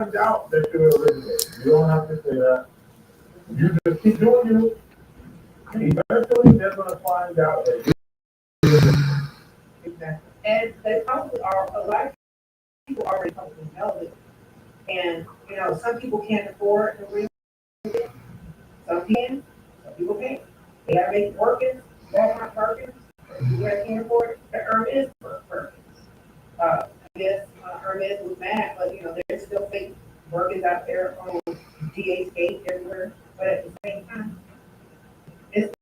out that you're originating. You don't have to say that. You just keep doing you. Eventually, they're going to find out that Exactly. And they probably are, a lot of people already probably know it. And, some people can't afford the real estate. Some can, some people can't. They gotta make Perkins, Walmart Perkins. You guys can't afford the Hermes Perkins. I guess Hermes was mad, but, there's still fake Perkins out there on GH8 everywhere. But at the same time, it's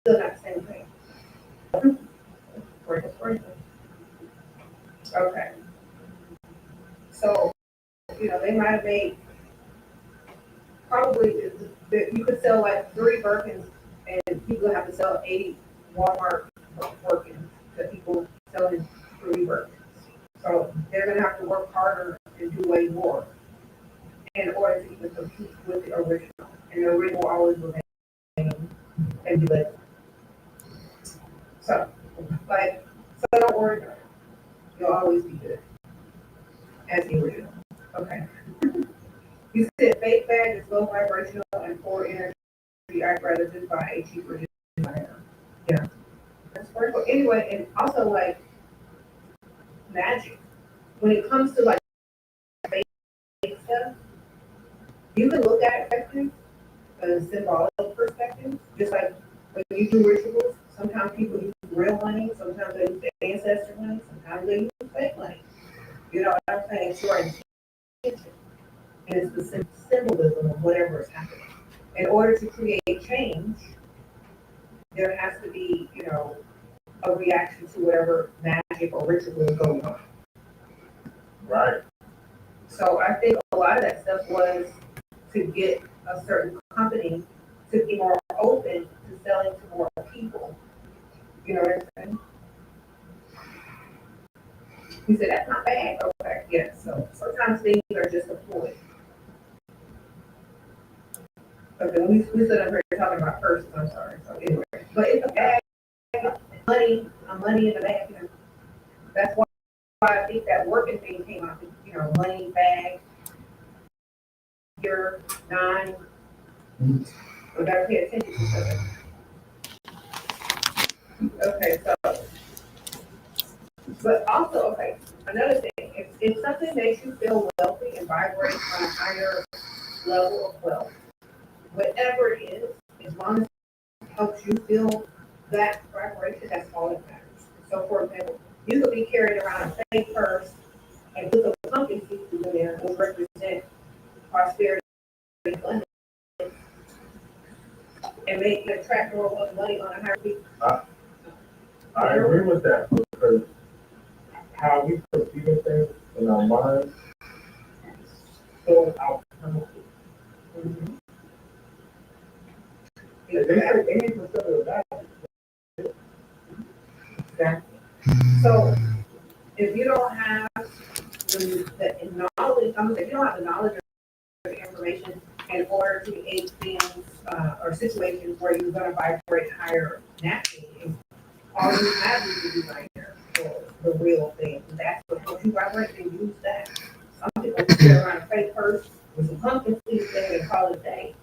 still not the same thing. Okay. So, they might have made probably you could sell like 3 Birkins and people have to sell 80 Walmart Birkins to people selling 3 Birkins. So they're going to have to work harder and do way more in order to even compete with the original. And the original always remain and be less. So, so don't worry about it. You'll always be good as the original. Okay. You said fake bag is low vibrational and poor energy. I'd rather just buy a cheaper designer. Yeah. That's very cool. Anyway, and also like magic. When it comes to like fake stuff, you can look at it effective, a symbolic perspective. Just like when you do rituals, sometimes people use real money, sometimes they use their ancestor money, sometimes they use fake money. You know what I'm saying? It's your intention. And it's the symbolism of whatever is happening. In order to create change, there has to be, a reaction to whatever magic or ritual is going on. right. So I think a lot of that stuff was to get a certain company to be more open to selling to more people. You know what I'm saying? He said, that's not bad. Okay, yeah. So sometimes things are just a ploy. Okay, we stood up here talking about purses, I'm sorry. So anyway, but it's a bag, money in the bag. That's why I think that working thing came out. Money, bag, your 9. We gotta pay attention to something. Okay, so, but also, okay, another thing, if something makes you feel wealthy and vibrate on a higher level of wealth, whatever it is, as long as it helps you feel that vibration, that's all that matters. So, for example, you could be carrying around a fake purse and put the pumpkin seeds in there, which represent prosperity and abundance, and make the attract more of money on a higher peak. I agree with that because how we perceive things in our minds so alchemical. Mm-hmm. They say 80% of the magic. Exactly. So if you don't have the knowledge, if you don't have the knowledge or the information in order to create things or situations where you're going to vibrate higher naturally, all you have is the designer for the real thing. That's what helps you vibrate and use that. Some people just get around a fake purse with some pumpkin seeds there and call it a day.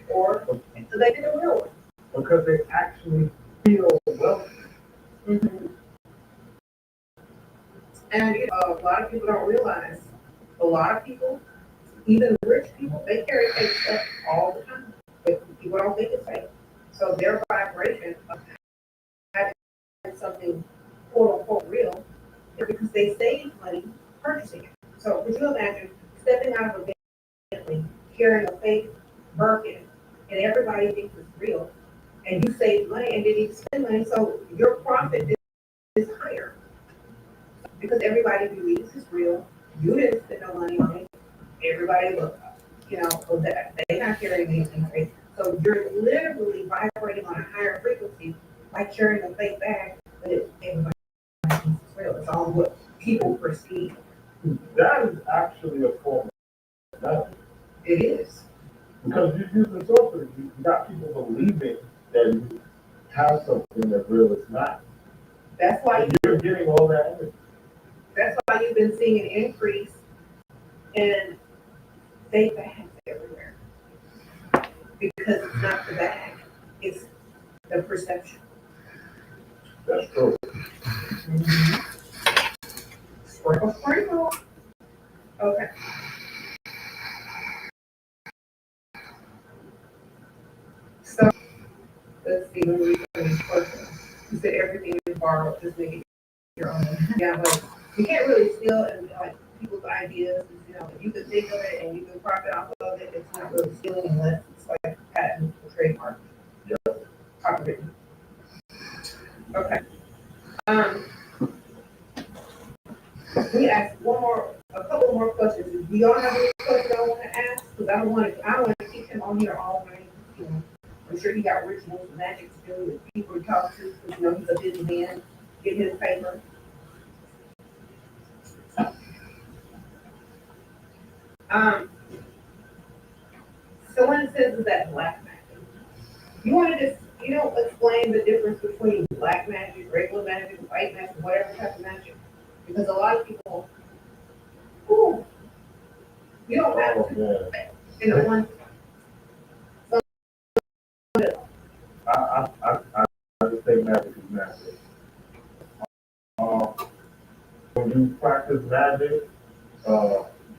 Or so they get a real one. Because they actually feel wealthy. Mm-hmm. And a lot of people don't realize, a lot of people, even rich people, they carry fake stuff all the time. But people don't think it's fake. So their vibration of having something quote unquote real is because they save money purchasing it. So could you imagine stepping out of a Bentley, carrying a fake Birkin, and everybody thinks it's real, and you save money and didn't even spend money, so your profit is higher because everybody believes it's real. You didn't spend no money on it. Everybody look, that they're not carrying anything fake. So you're literally vibrating on a higher frequency by carrying a fake bag, but everybody thinks it's real. It's all what people perceive. That is actually a form of magic. It is. Because you use the sorcery, you got people believing that you have something that real is not. That's why you're getting all that energy. That's why you've been seeing an increase And they bags everywhere because it's not the bag, it's the perception. That's true. Sprinkle, sprinkle. Okay. So let's see when we finish question. You said everything is borrowed, just make it your own. Yeah, but you can't really steal and like people's ideas. You know, if you can think of it and you can profit off of it, it's not really stealing unless it's like patent or trademark. Yep. Copywritten. Okay. Um, we asked a couple more questions. Do y'all have any questions y'all want to ask? Because I don't want to keep him on here all night. You know, I'm sure he got rituals and magic to do with people to talk to. Because, you know, he's a busy man. Get his paper. Um, someone says is that black magic. You want to just, explain the difference between black magic, regular magic, white magic, whatever type of magic? Because a lot of people, ooh, you don't have to, one. I just think magic is magic. Uh, when you practice magic,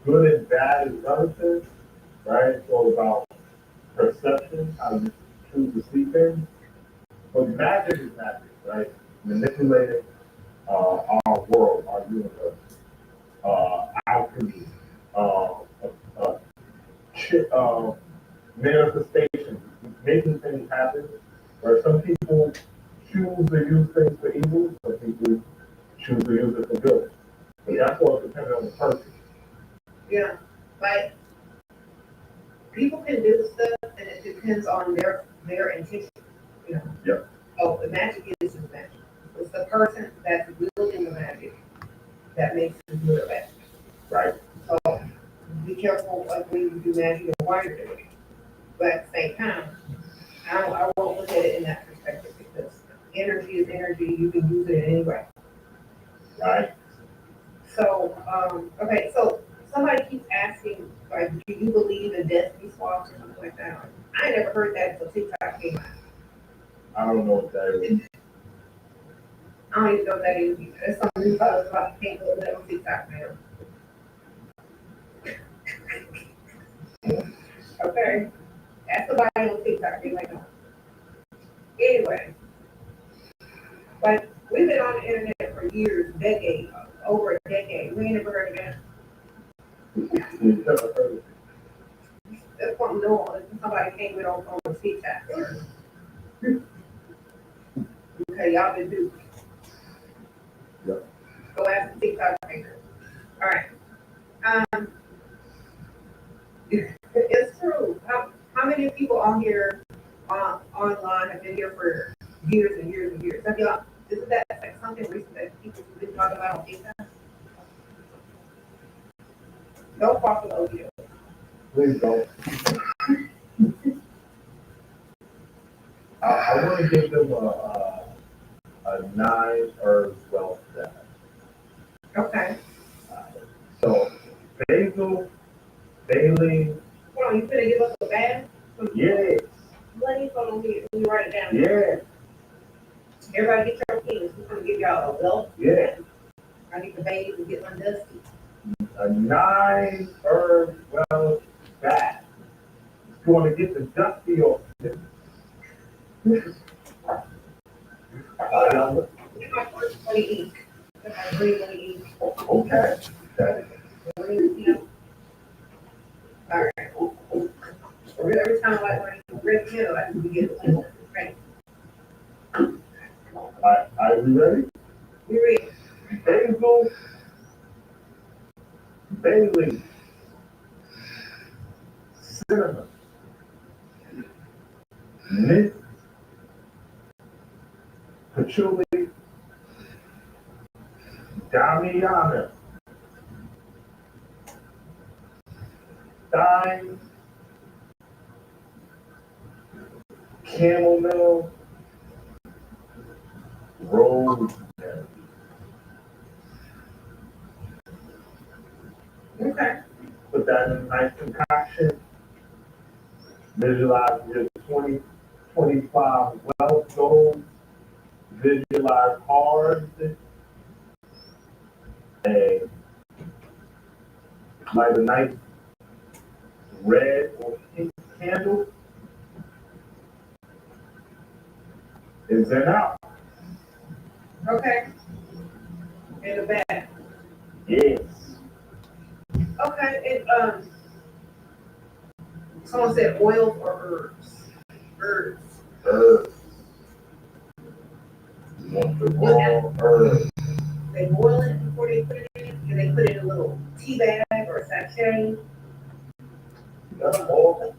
good and bad is relative, right? It's all about perception, how you choose to see things. But magic is magic, right? Manipulating our world, our universe, alchemy, uh, uh, manifestation, making things happen. Where some people choose to use things for evil, some people choose to use it for good. But that's all depending on the person. Yeah, like people can do stuff, and it depends on their intention. You know. Yep. Oh, the magic is just magic. It's the person that's wielding the magic that makes it good or bad. Right. So be careful, like when you do magic and why you're doing it. But at the same time, I won't look at it in that perspective because energy is energy. You can use it in any way. Right. So, okay, so somebody keeps asking, like, do you believe in destiny swaps or something like that? I never heard that until TikTok came out. I don't know what that is. I don't even know what that is either. That's something new about can't go that on TikTok now. Okay. Ask somebody on TikTok, they might know. Anyway, like we've been on the internet for years, decades, over a decade. We ain't never heard of that. We've never heard of it. That's something new. Somebody came with on TikTok. Okay, y'all been duped. Yep. Go ask the TikTok maker. All right. Um, it's true. How many people on here online have been here for years and years and years? Have y'all? Isn't that like something recent that people have been talking about on TikTok? Don't fall for those videos. Please don't. I want to give them a 9 herbs well set. Okay. So basil, bailey. Hold on, you finna give us a bag? Yes. Let me hold on here. Let me write it down. Yeah. Everybody get your pens. We're gonna give y'all a belt. Yeah. I need to bathe and get my dusty. A 9 herb well bath. It's going to get the dusty off. Get my first money ink. Get my green money ink. Okay. Green, you know. All right. Every time I like when I red pen, I can get it. Right. Are you ready? We read. Basil, bailey, cinnamon, mint, patchouli, damiana, thyme, chamomile, rosemary. Okay. put that in a nice concoction. Visualize your 2025 wealth goals. Visualize hard and light a nice red or pink candle. It's in out. Okay. In the back. Yes. Okay. Someone said oils or herbs. Herbs. Herbs. You want the raw herbs. They boil it before they put it in, and they put it in a little tea bag or a sachet. That's all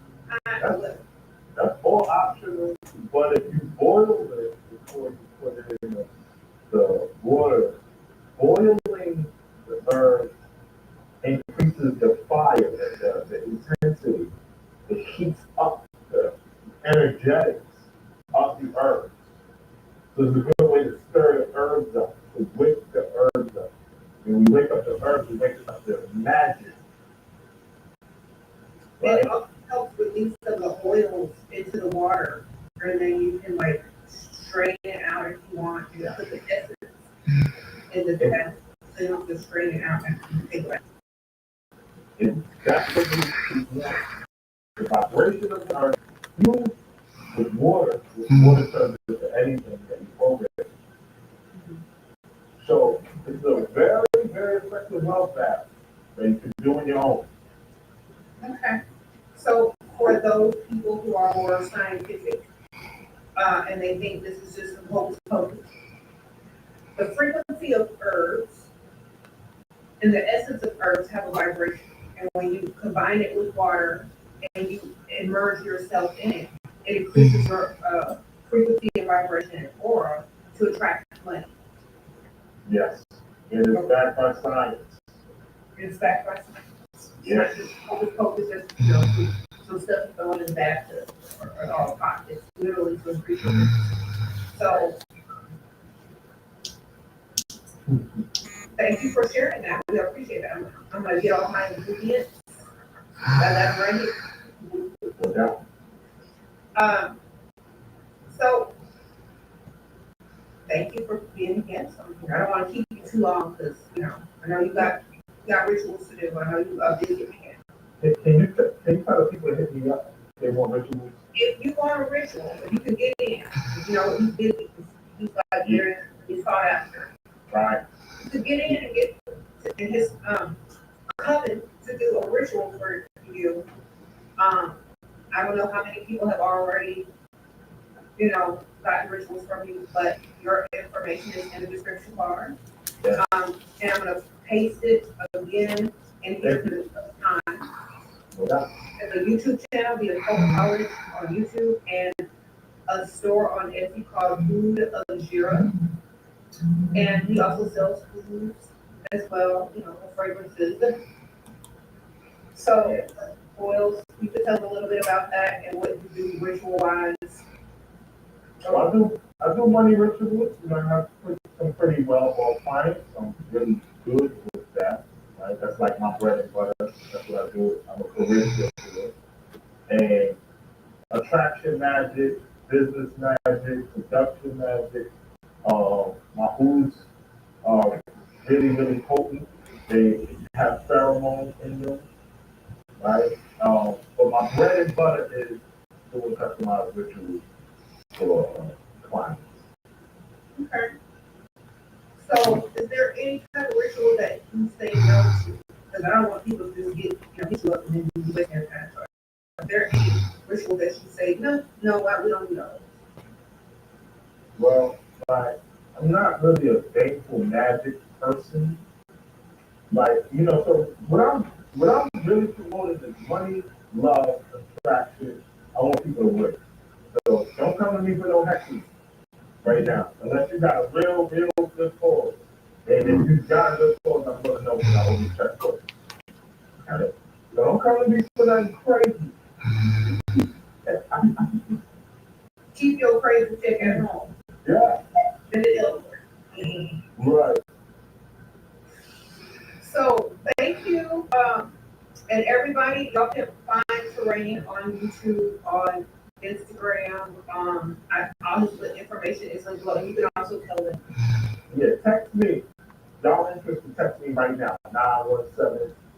optional. But if you boil it before you put it in the water, boiling the herbs increases the fire, the intensity. It heats up the energetics of the herbs. So it's a good way to stir the herbs up, to wake the herbs up. When we wake up the herbs, we wake up the magic. And Right? it also helps release some of the oils into the water, and then you can like strain it out if you want. You put the essence in the test, so you don't just strain it out and take it out. That's what we want. The vibration of the earth fused with water. Water turns into anything that you program. So it's a very, very effective health bath that you can do on your own. Okay. So for those people who are more scientific, and they think this is just some hocus pocus, the frequency of herbs and the essence of herbs have a vibration. And when you combine it with water and you immerse yourself in it, it increases your frequency and vibration and aura to attract money. Yes. It is backed by science. It's backed by science. Yes. It's not just hocus pocus, just some stuff thrown in the bathtub or all pot. It's literally to increase your frequency. So thank you for sharing that. We appreciate that. I'm gonna get all my ingredients. That's right here. No doubt. So thank you for being again. I don't want to keep you too long because I know you got rituals to do. I know you are busy man. Can you tell the people to hit me up if they want rituals? If you want a ritual, if you can get in, he's busy. He's like he's sought after. Right. You could get in and get in his coven to do a ritual for you. I don't know how many people have already, gotten rituals from you, but your information is in the description bar. Yeah. And I'm gonna paste it again in here for the time. Yeah. There's a YouTube channel, the Occult Knowledge on YouTube, and a store on Etsy called Food Algira. And he also sells foods as well, fragrances. So oils, you could tell us a little bit about that and what you do ritual wise. So I do money rituals. I have some pretty well clients. I'm really good with that. Right? That's like my bread and butter. That's what I do. I'm a career specialist. And attraction magic, business magic, production magic. My foods are really, really potent. They have pheromones in them, right? But my bread and butter is doing customized rituals for clients. Okay. So is there any kind of ritual that you say no to? Because I don't want people to just get, hit you up and then you waste their time. So is there any ritual that you say, no, we don't do those? Well, I'm not really a thankful magic person. So what I'm really promoting is money, love, attraction. I want people to win. So don't come to me for no hexes right now, unless you got a real good cause. And if you got a good cause, I'm gonna know because I owe you check for it. Got it? So don't come to me for nothing crazy. Keep your crazy check at home. Yeah. Then it don't work. Right. So thank you And everybody, y'all can find Terrain on YouTube, on Instagram. All his information is linked below. You can also tell them. Yeah, text me. Y'all interested, text me right now.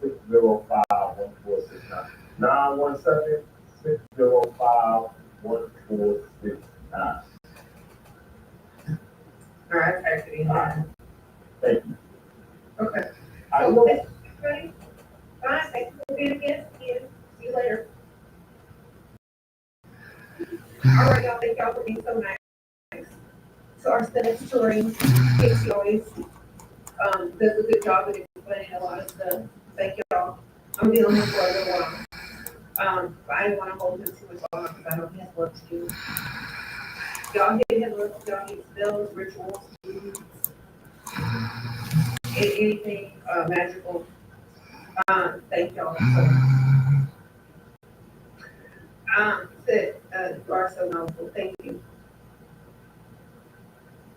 917-605-1469. 917-605-1469. All right, I texted him. Thank you. Okay. I So, will. everybody, bye. Thank you for being a guest again. See you later. All right, y'all. Thank y'all for being so nice. So our staff touring, Casey always does a good job of explaining a lot of stuff. Thank y'all. I'm gonna be on here for a little while. But I didn't want to hold him too much longer because I know he has work to do. Y'all hit him up. Y'all need spells, rituals, foods, anything magical. Thank y'all so much. Sid, you are so knowledgeable. Thank you.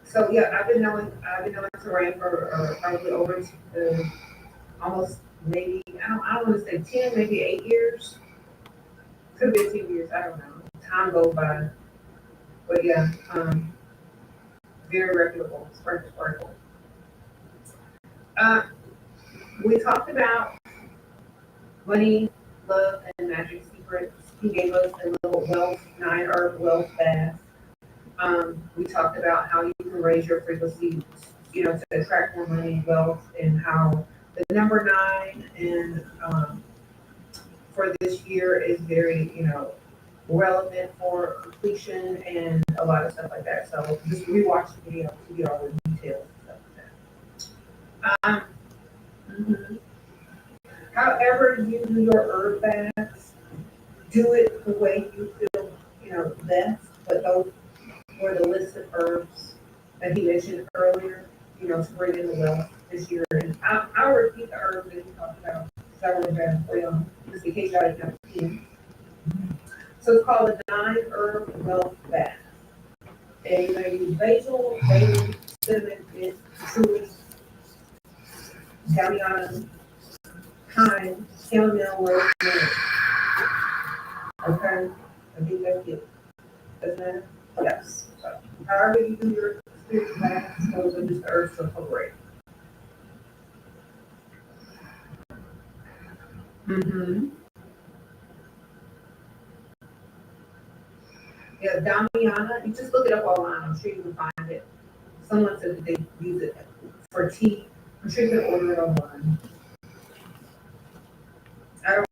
So yeah, I've been knowing Terrain for probably over almost maybe I don't want to say 10, maybe 8 years. Could be 10 years. I don't know. Time goes by, but yeah, very reputable. Sparkle. We talked about money, love, and magic secrets. He gave us a little wealth 9 herb wealth bath. We talked about how you can raise your frequency, to attract more money and wealth, and how the number 9 and for this year is very, relevant for completion and a lot of stuff like that. So just rewatch the video to get all the details and stuff like that. Mhm. However you do your herb baths, do it the way you feel, best. But those were the list of herbs that he mentioned earlier, to bring in the wealth this year. And I'll repeat the herbs that he talked about several times for y'all, just in case y'all didn't have seen. So it's called the 9 herb wealth bath. And you're going to use basil, bay, cinnamon, mint, truly, damiana, thyme, chamomile, rosemary. Okay? I think that's it. Doesn't matter? Yes. So, however you do your spiritual baths, those are just the herbs to incorporate. Mm-hmm. Yeah, Damiana, you just look it up online. I'm sure you can find it. Someone said that they use it for tea. I'm sure you can order it online. I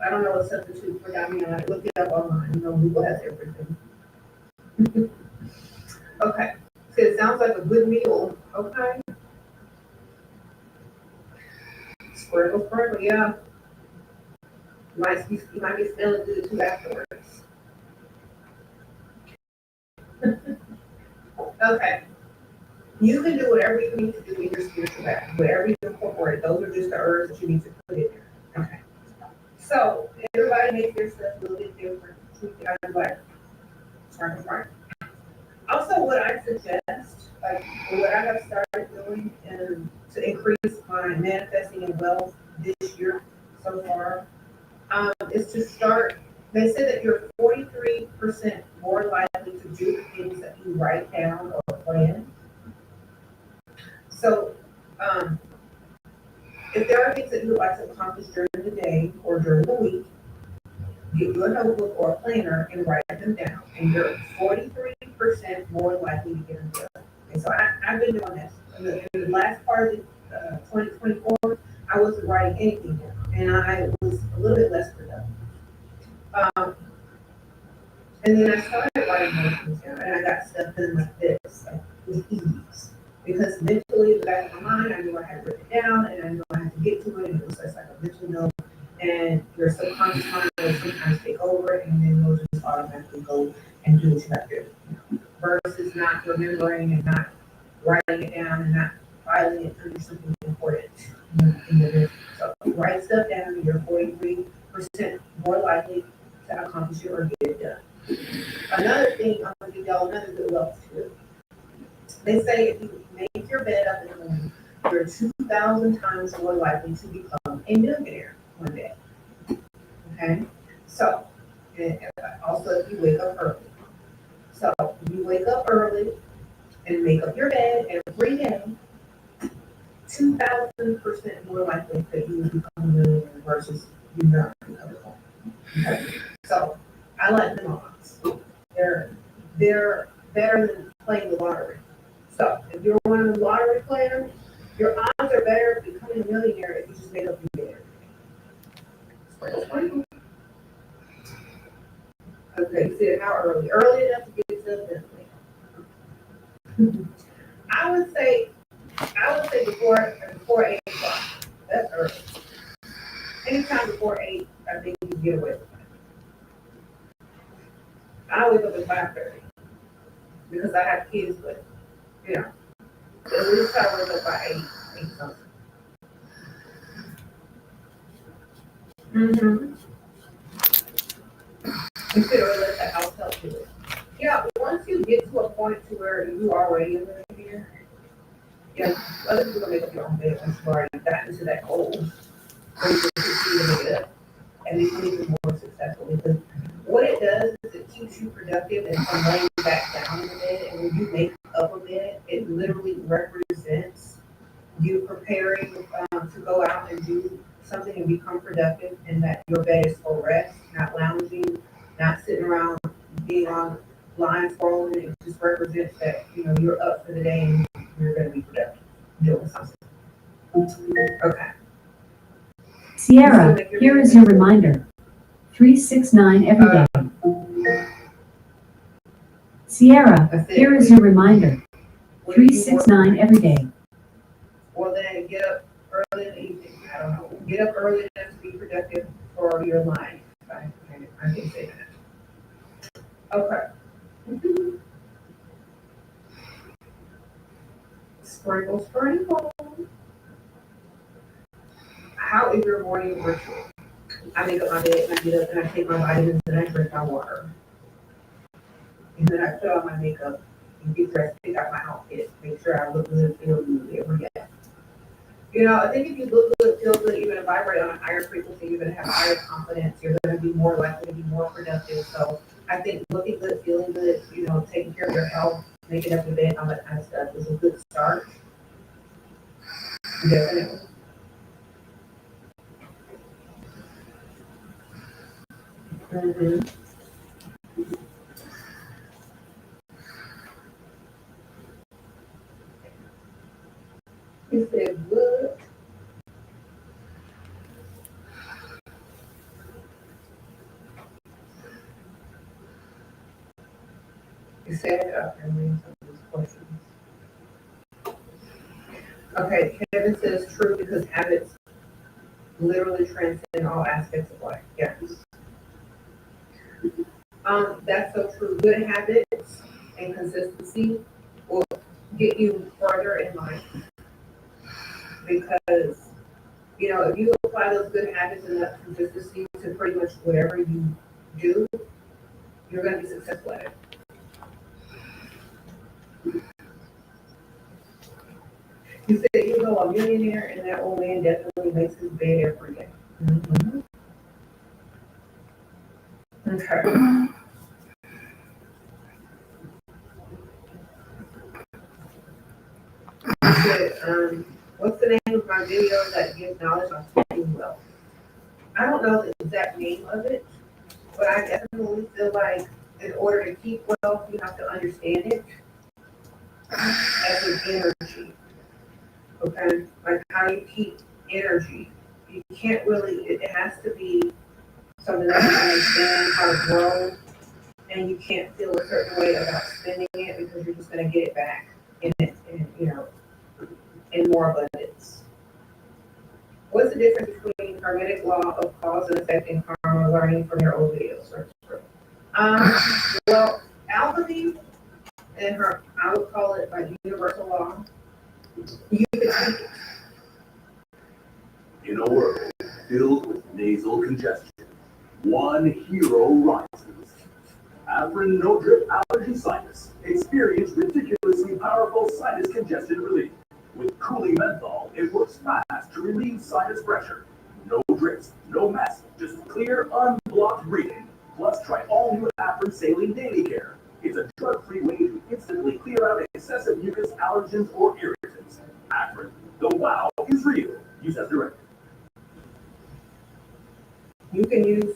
don't know a substitute for Damiana. Look it up online. Google has everything. Okay. So it sounds like a good meal. Okay. Sprinkle, yeah. You might be smelling good too afterwards. Okay. You can do whatever you need to do in your spiritual bath. Whatever you incorporate, those are just the herbs that you need to put in there. Okay. So everybody makes their stuff a little bit different. Tweak it out of black. Right. Also, what I suggest, like what I have started doing to increase my manifesting and wealth this year so far, is to start. They said that you're 43% more likely to do things that you write down or plan. So, if there are things that you would like to accomplish during the day or during the week, get you a notebook or a planner and write them down. And you're 43% more likely to get them done. And so I've been doing this. In the last part of 2024, I wasn't writing anything down, and I was a little bit less productive. Um, and then I started writing more things down, and I got stuff done like this, like with ease. Because mentally, in the back of my mind, I knew I had written it down, and I knew I had to get to it, and it was just like a mental note. And your subconscious mind will sometimes take over, and then you'll just automatically go and do what you have to do. Versus not remembering and not writing it down and not filing it under something important in the business. So write stuff down, and you're 43% more likely to accomplish it or get it done. Another thing I'm going to give y'all another good wealth tip. They say if you make your bed up in the morning, you're 2,000 times more likely to become a millionaire one day. okay? So, and also if you wake up early. So, you wake up early and make up your bed every day, 2,000% more likely that you will become a millionaire versus you not becoming one. Okay? So, I like them odds. They're better than playing the lottery. So, if you're one of the lottery players, your odds are better of becoming a millionaire if you just make up your bed. Sprinkle. Okay, you said how early? Early enough to get yourself in. I would say before 8 o'clock. That's early. Anytime before 8, I think you can get away with it. I wake up at 5:30 because I have kids, but you know, at least I wake up by 8 something. Mm-hmm. You should have let the house help you with. Yeah, once you get to a point to where you already live here, yeah, other people make up your own bed once you've already gotten into that hole. So you can continue to make it up and become even more successful. Because what it does is it keeps you productive and from laying back down in the bed. And when you make up a bed, it literally represents you preparing to go out and do something and become productive, and that your bed is for rest, not lounging, not sitting around being on line scrolling. It just represents that you're up for the day and you're going to be productive doing something. Okay. Sierra, here is your reminder. 369 every day. Sierra, here is your reminder. 369 every day. Well, then get up early in the evening. I don't know. Get up early enough to be productive for your life. I can say that. Okay. Sprinkle. How is your morning ritual? I make up my bed and I get up and I take my vitamins and I drink my water. And then I put on my makeup and get dressed, pick out my outfit, make sure I look good, feel good every day. I think if you look good, feel good, you're going to vibrate on a higher frequency, you're going to have higher confidence, you're going to be more likely to be more productive. So I think looking good, feeling good, taking care of your health, making up your bed, all that kind of stuff is a good start. Definitely. Mm-hmm. He said, "What?" He said, I'm reading some of these questions. Okay, Kevin says true because habits literally transcend all aspects of life. Yes. That's so true. Good habits and consistency will get you further in life because if you apply those good habits and that consistency to pretty much whatever you do, you're going to be successful at it. You said you know a millionaire, and that old man definitely makes his bed every day. Mm-hmm. Okay. You said, what's the name of my video that gives knowledge on speaking wealth? I don't know the exact name of it, but I definitely feel like in order to keep wealth, you have to understand it as an energy. Okay? Like how you keep energy. You can't really, it has to be something that you understand how to grow, and you can't feel a certain way about spending it because you're just going to get it back in more abundance. What's the difference between hermetic law of cause and effect and karma learning from your old videos? Well, alchemy and I would call it like universal law. You can take it. In a world filled with nasal congestion, one hero rises. Afrin No Drip Allergy Sinus. Experience ridiculously powerful sinus congestion relief. With cooling menthol, it works fast to relieve sinus pressure. No drips, no mess, just clear, unblocked breathing. Plus, try all new Afrin Saline Daily Care. It's a drug-free way to instantly clear out excessive mucus, allergens, or irritants. Afrin, the wow is real. Use as directed. You can use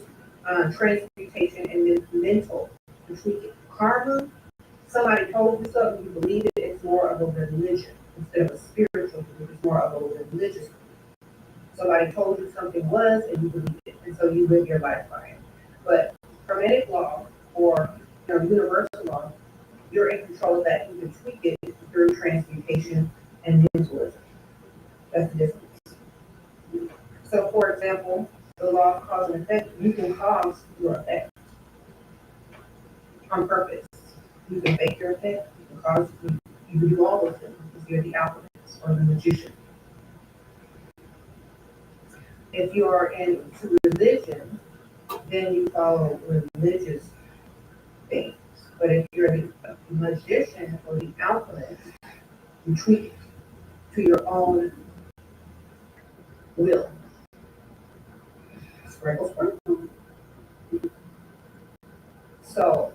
transmutation and mental to tweak it. Karma, somebody told you something, you believe it, it's more of a religion instead of a spiritual belief, it's more of a religious belief. Somebody told you something was and you believe it, and so you live your life by it. But hermetic law or universal law, you're in control of that. You can tweak it through transmutation and mentalism. That's the difference. So, for example, the law of cause and effect, you can cause your effect on purpose. You can fake your effect, you can cause, you can do all those things because you're the alchemist or the magician. If you are into religion, then you follow religious things. But if you're the magician or the alchemist, you tweak it to your own will. Sprinkle, sprinkle. So,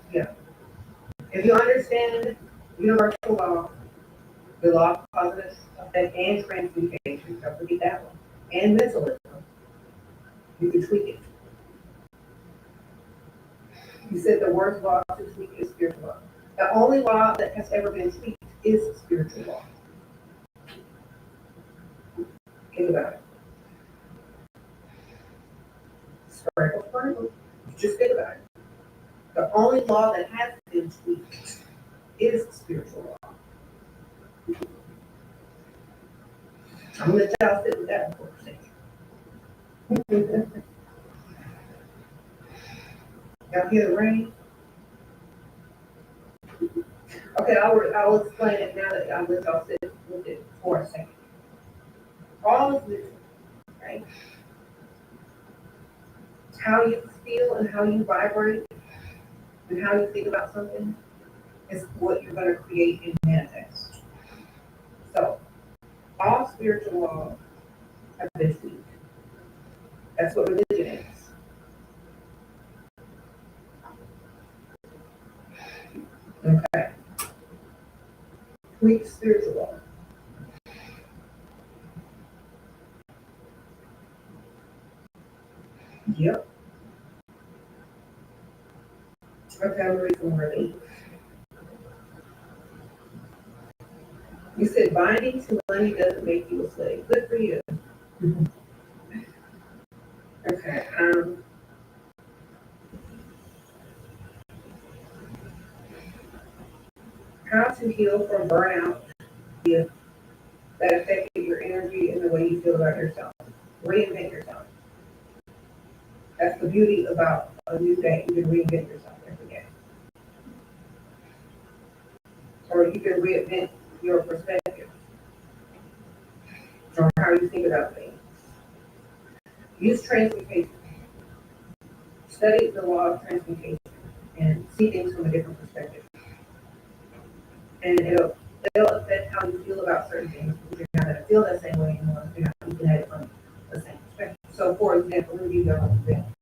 if you understand universal law, the law of cause and effect and transmutation, don't forget that one, and mentalism, you can tweak it. You said the worst law to tweak is spiritual law. The only law that has ever been tweaked is spiritual law. Think about it. Sprinkle, sprinkle. Just think about it. The only law that has been tweaked is spiritual law. I'm going to let y'all sit with that for a second. Y'all hear the rain? Okay, I'll explain it now that I'll let y'all sit with it for a second. All is neutral, right? How you feel and how you vibrate and how you think about something is what you're going to create and manifest. So, all spiritual laws have been tweaked. That's what religion is. Okay. Tweak spiritual law. Yep. Okay, I'm reading from relief. You said binding to money doesn't make you a slave. Good for you. Okay. How to heal from burnout if that affected your energy and the way you feel about yourself. Reinvent yourself. That's the beauty about a new day. You can reinvent yourself every day. Or you can reinvent your perspective on how you think about things. Use transmutation. Study the law of transmutation and see things from a different perspective. And it'll affect how you feel about certain things. You're not going to feel that same way anymore. You're not looking at it from the same perspective. So, for example, let me give you an example.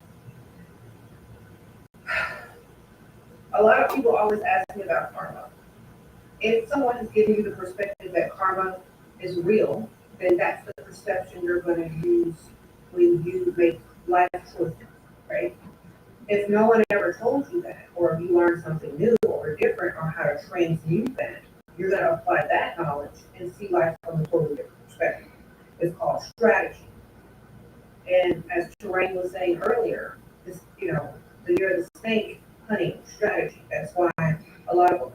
A lot of people always ask me about karma. If someone is giving you the perspective that karma is real, then that's the perception you're going to use when you make life choices, right? If no one ever told you that, or if you learn something new or different on how to transmute that, you're going to apply that knowledge and see life from a totally different perspective. It's called strategy. And as Terrain was saying earlier, this, the year of the snake hunting strategy. That's why a lot of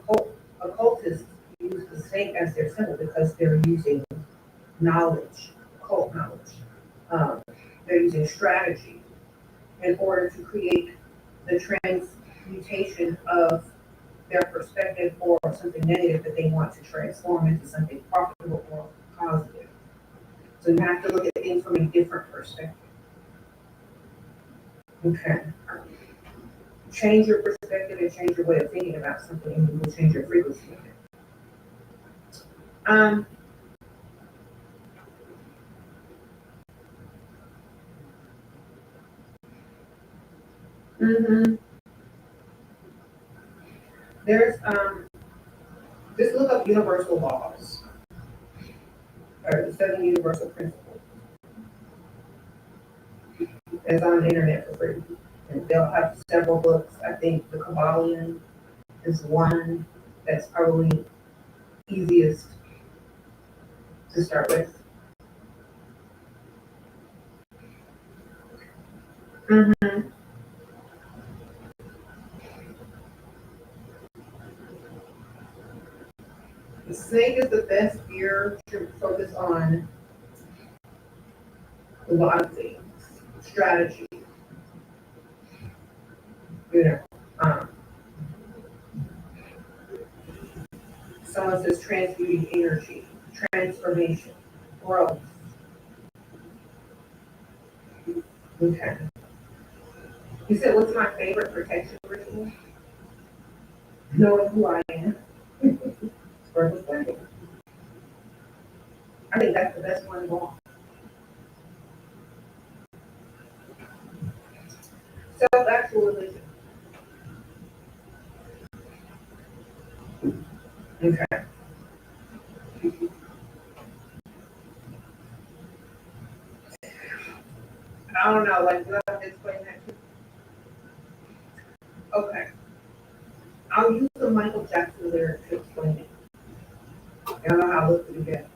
occultists use the snake as their symbol because they're using knowledge, occult knowledge. They're using strategy in order to create the transmutation of their perspective or something negative that they want to transform into something profitable or positive. So you have to look at things from a different perspective. Okay. Change your perspective and change your way of thinking about something, and you will change your frequency of it. Mm-hmm. There's, just look up universal laws, or the 7 universal principles. It's on the internet for free. And they'll have several books. I think the Kabbalion is one that's probably easiest to start with. Mm-hmm. The snake is the best fear to focus on a lot of things. Strategy, you know. Um, Someone says transmuting energy, transformation, growth. Okay. You said, what's my favorite protection ritual? Knowing who I am. Versus thinking. I think that's the best one of all. Self-actualization. Okay. I don't know, like, do I have to explain that to you? Okay. I'll use the Michael Jackson lyric to explain it. I don't know how to look it again.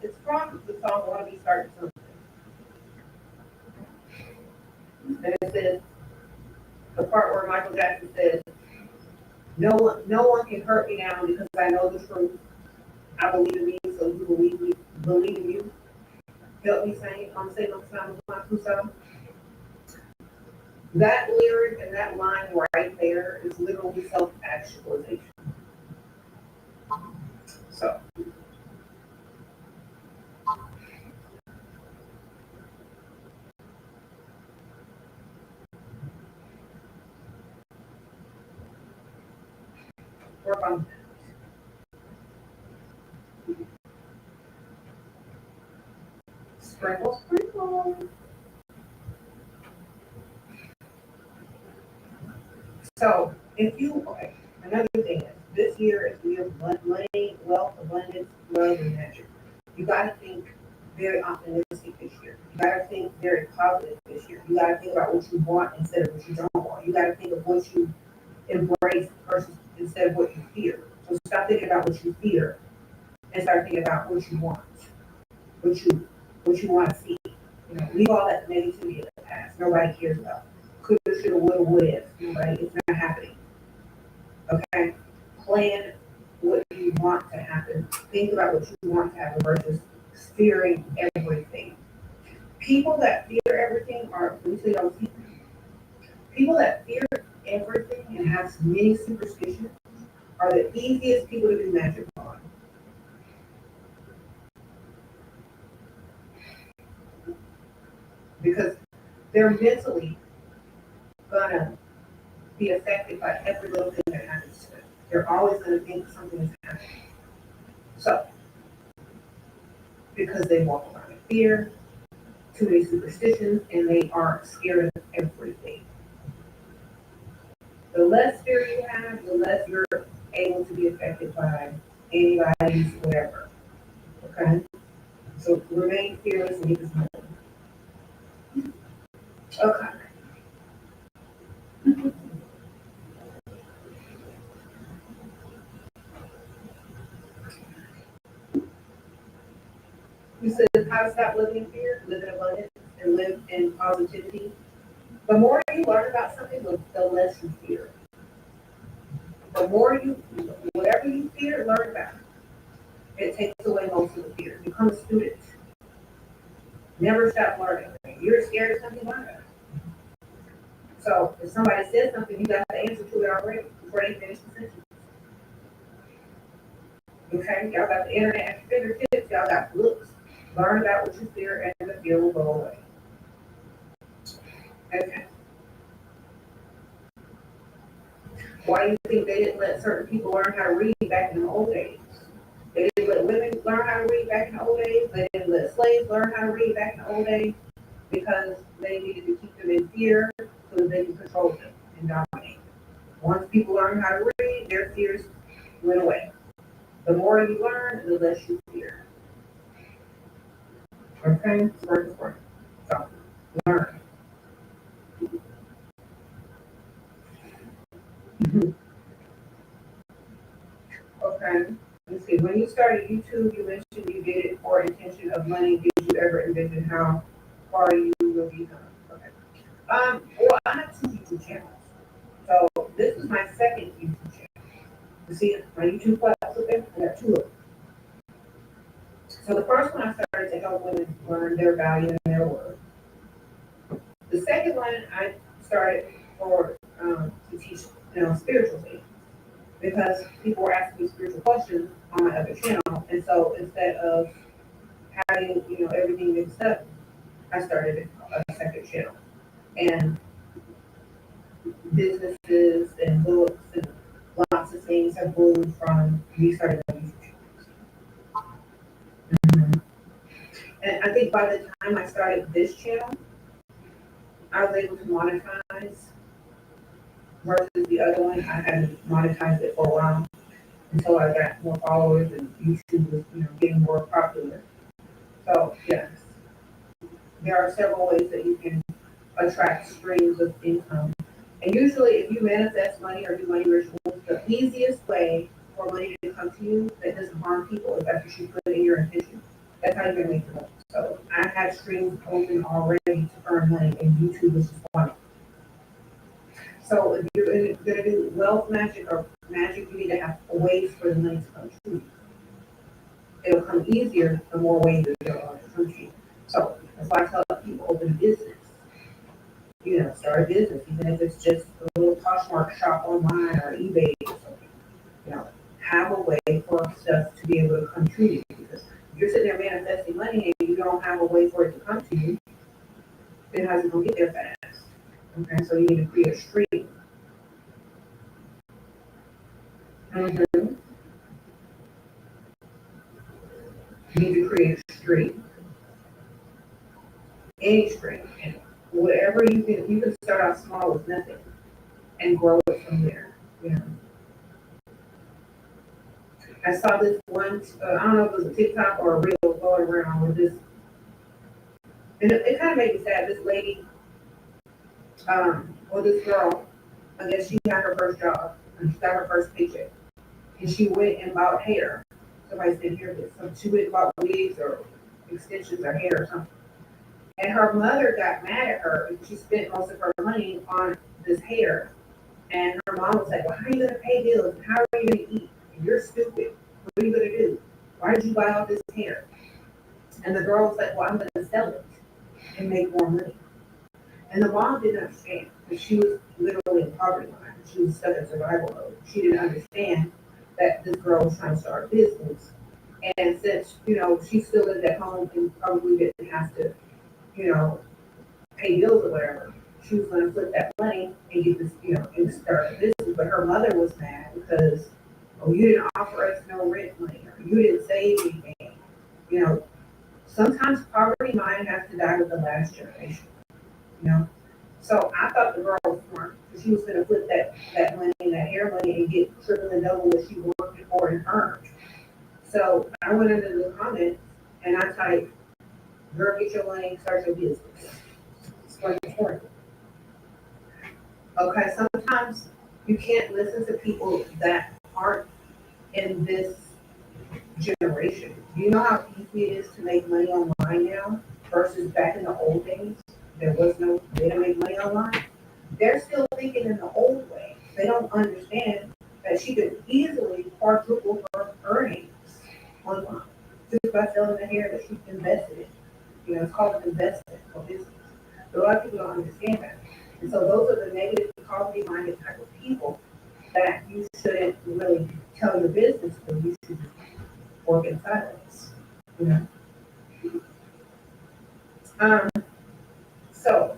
It's from the song Wanna Be Starting Something. And it says, the part where Michael Jackson says, no one can hurt me now because I know the truth. I believe in me, so you believe in you. Help me sing, I'm saying I'm sound my two sound. That lyric and that line right there is literally self-actualization. So, work on sprinkle, sprinkle. So, if you, okay, another thing is, this year is the year of money, wealth, abundance, love, and magic. You gotta think very optimistic this year. You gotta think very positive this year. You gotta think about what you want instead of what you don't want. You gotta think of what you embrace versus instead of what you fear. So stop thinking about what you fear and start thinking about what you want, what you want to see. You know, leave all that negativity in the past. Nobody cares about. Coulda, shoulda, woulda, what if. Nobody, it's not happening. Okay? Plan what you want to happen. Think about what you want to happen versus fearing everything. People that fear everything are, let me tell you, those people that fear everything and have many superstitions are the easiest people to do magic on. Because they're mentally gonna be affected by every little thing that happens to them. They're always gonna think something is happening. So, because they walk around in fear, too many superstitions, and they are scared of everything. The less fear you have, the less you're able to be affected by anybody's whatever. Okay? So remain fearless and keep this moving. Okay. You said how to stop living in fear, live in abundance, and live in positivity. The more you learn about something, the less you fear. The more you, whatever you fear, learn about it. It takes away most of the fear. Become a student. Never stop learning. If you're scared of something, learn about it. So if somebody says something, you got the answer to it already before they finish the sentence. Okay, y'all got the internet at your fingertips, y'all got books. Learn about what you fear and the fear will go away. Okay. Why do you think they didn't let certain people learn how to read back in the old days? They didn't let women learn how to read back in the old days. They didn't let slaves learn how to read back in the old days? Because they needed to keep them in fear so that they could control them and dominate. Once people learn how to read, their fears went away. The more you learn, the less you fear. Okay? Smart. So, learn. Okay. Let's see. When you started YouTube, you mentioned you did it for intention of money. Did you ever envision how far you will become? Okay. Well, I have two YouTube channels. So this is my second YouTube channel. You see my YouTube class with them? I got two of them. So the first one I started to help women learn their value and their worth. The second one I started for to teach, spiritual things because people were asking me spiritual questions on my other channel, and so instead of having everything mixed up, I started a second channel, and businesses and books and lots of things have bloomed from me starting a YouTube channel. Mhm. And I think by the time I started this channel, I was able to monetize versus the other one. I hadn't monetized it for a while until I got more followers and YouTube was, getting more popular. So yes, there are several ways that you can attract streams of income. And usually if you manifest money or do money rituals, the easiest way for money to come to you that doesn't harm people is after you put in your intention. That's how you're gonna make the money. So I had streams open already to earn money and YouTube is just one. So if you're gonna do wealth magic or magic, you need to have ways for the money to come to you. It'll come easier the more ways that there are to come to you. So that's why I tell people open a business. Start a business, even if it's just a little Poshmark shop online or eBay or something. Have a way for stuff to be able to come to you. Because if you're sitting there manifesting money and you don't have a way for it to come to you, then how's it gonna get there fast? Okay, so you need to create a stream. Mm-hmm. You need to create a stream. Any stream. And whatever you can start out small with nothing and grow it from there. I saw this one, I don't know if it was a TikTok or a reel going around with this, and it kind of made me sad. This lady, or this girl, I guess she had her first job and she got her first paycheck, and she went and bought hair. Somebody said hear this. So she went and bought wigs or extensions or hair or something. And her mother got mad at her and she spent most of her money on this hair. And her mom was like, well, how are you going to pay bills? And how are you going to eat? And you're stupid. What are you going to do? Why did you buy all this hair? And the girl was like, well, I'm going to sell it and make more money. And the mom didn't understand because she was literally in poverty line. She was stuck in survival mode. She didn't understand that this girl was trying to start a business. And since, she still lived at home and probably didn't have to, pay bills or whatever, she was going to flip that money and get this, and start a business. But her mother was mad because, oh, you didn't offer us no rent money, or you didn't save anything. Sometimes poverty mind has to die with the last generation. So I thought the girl was smart because she was going to flip that money and that hair money and get triple and double what she worked for and earned. So I went into the comments and I typed, girl, get your money, start your business. Explain the story. Okay, sometimes you can't listen to people that aren't in this generation. You know how easy it is to make money online now versus back in the old days? There was no way to make money online. They're still thinking in the old way. They don't understand that she could easily quadruple her earnings online just by selling the hair that she's invested in. It's called an investment for business. But a lot of people don't understand that. And so those are the negative, poverty-minded type of people that you shouldn't really tell your business to. You should work in silence. So,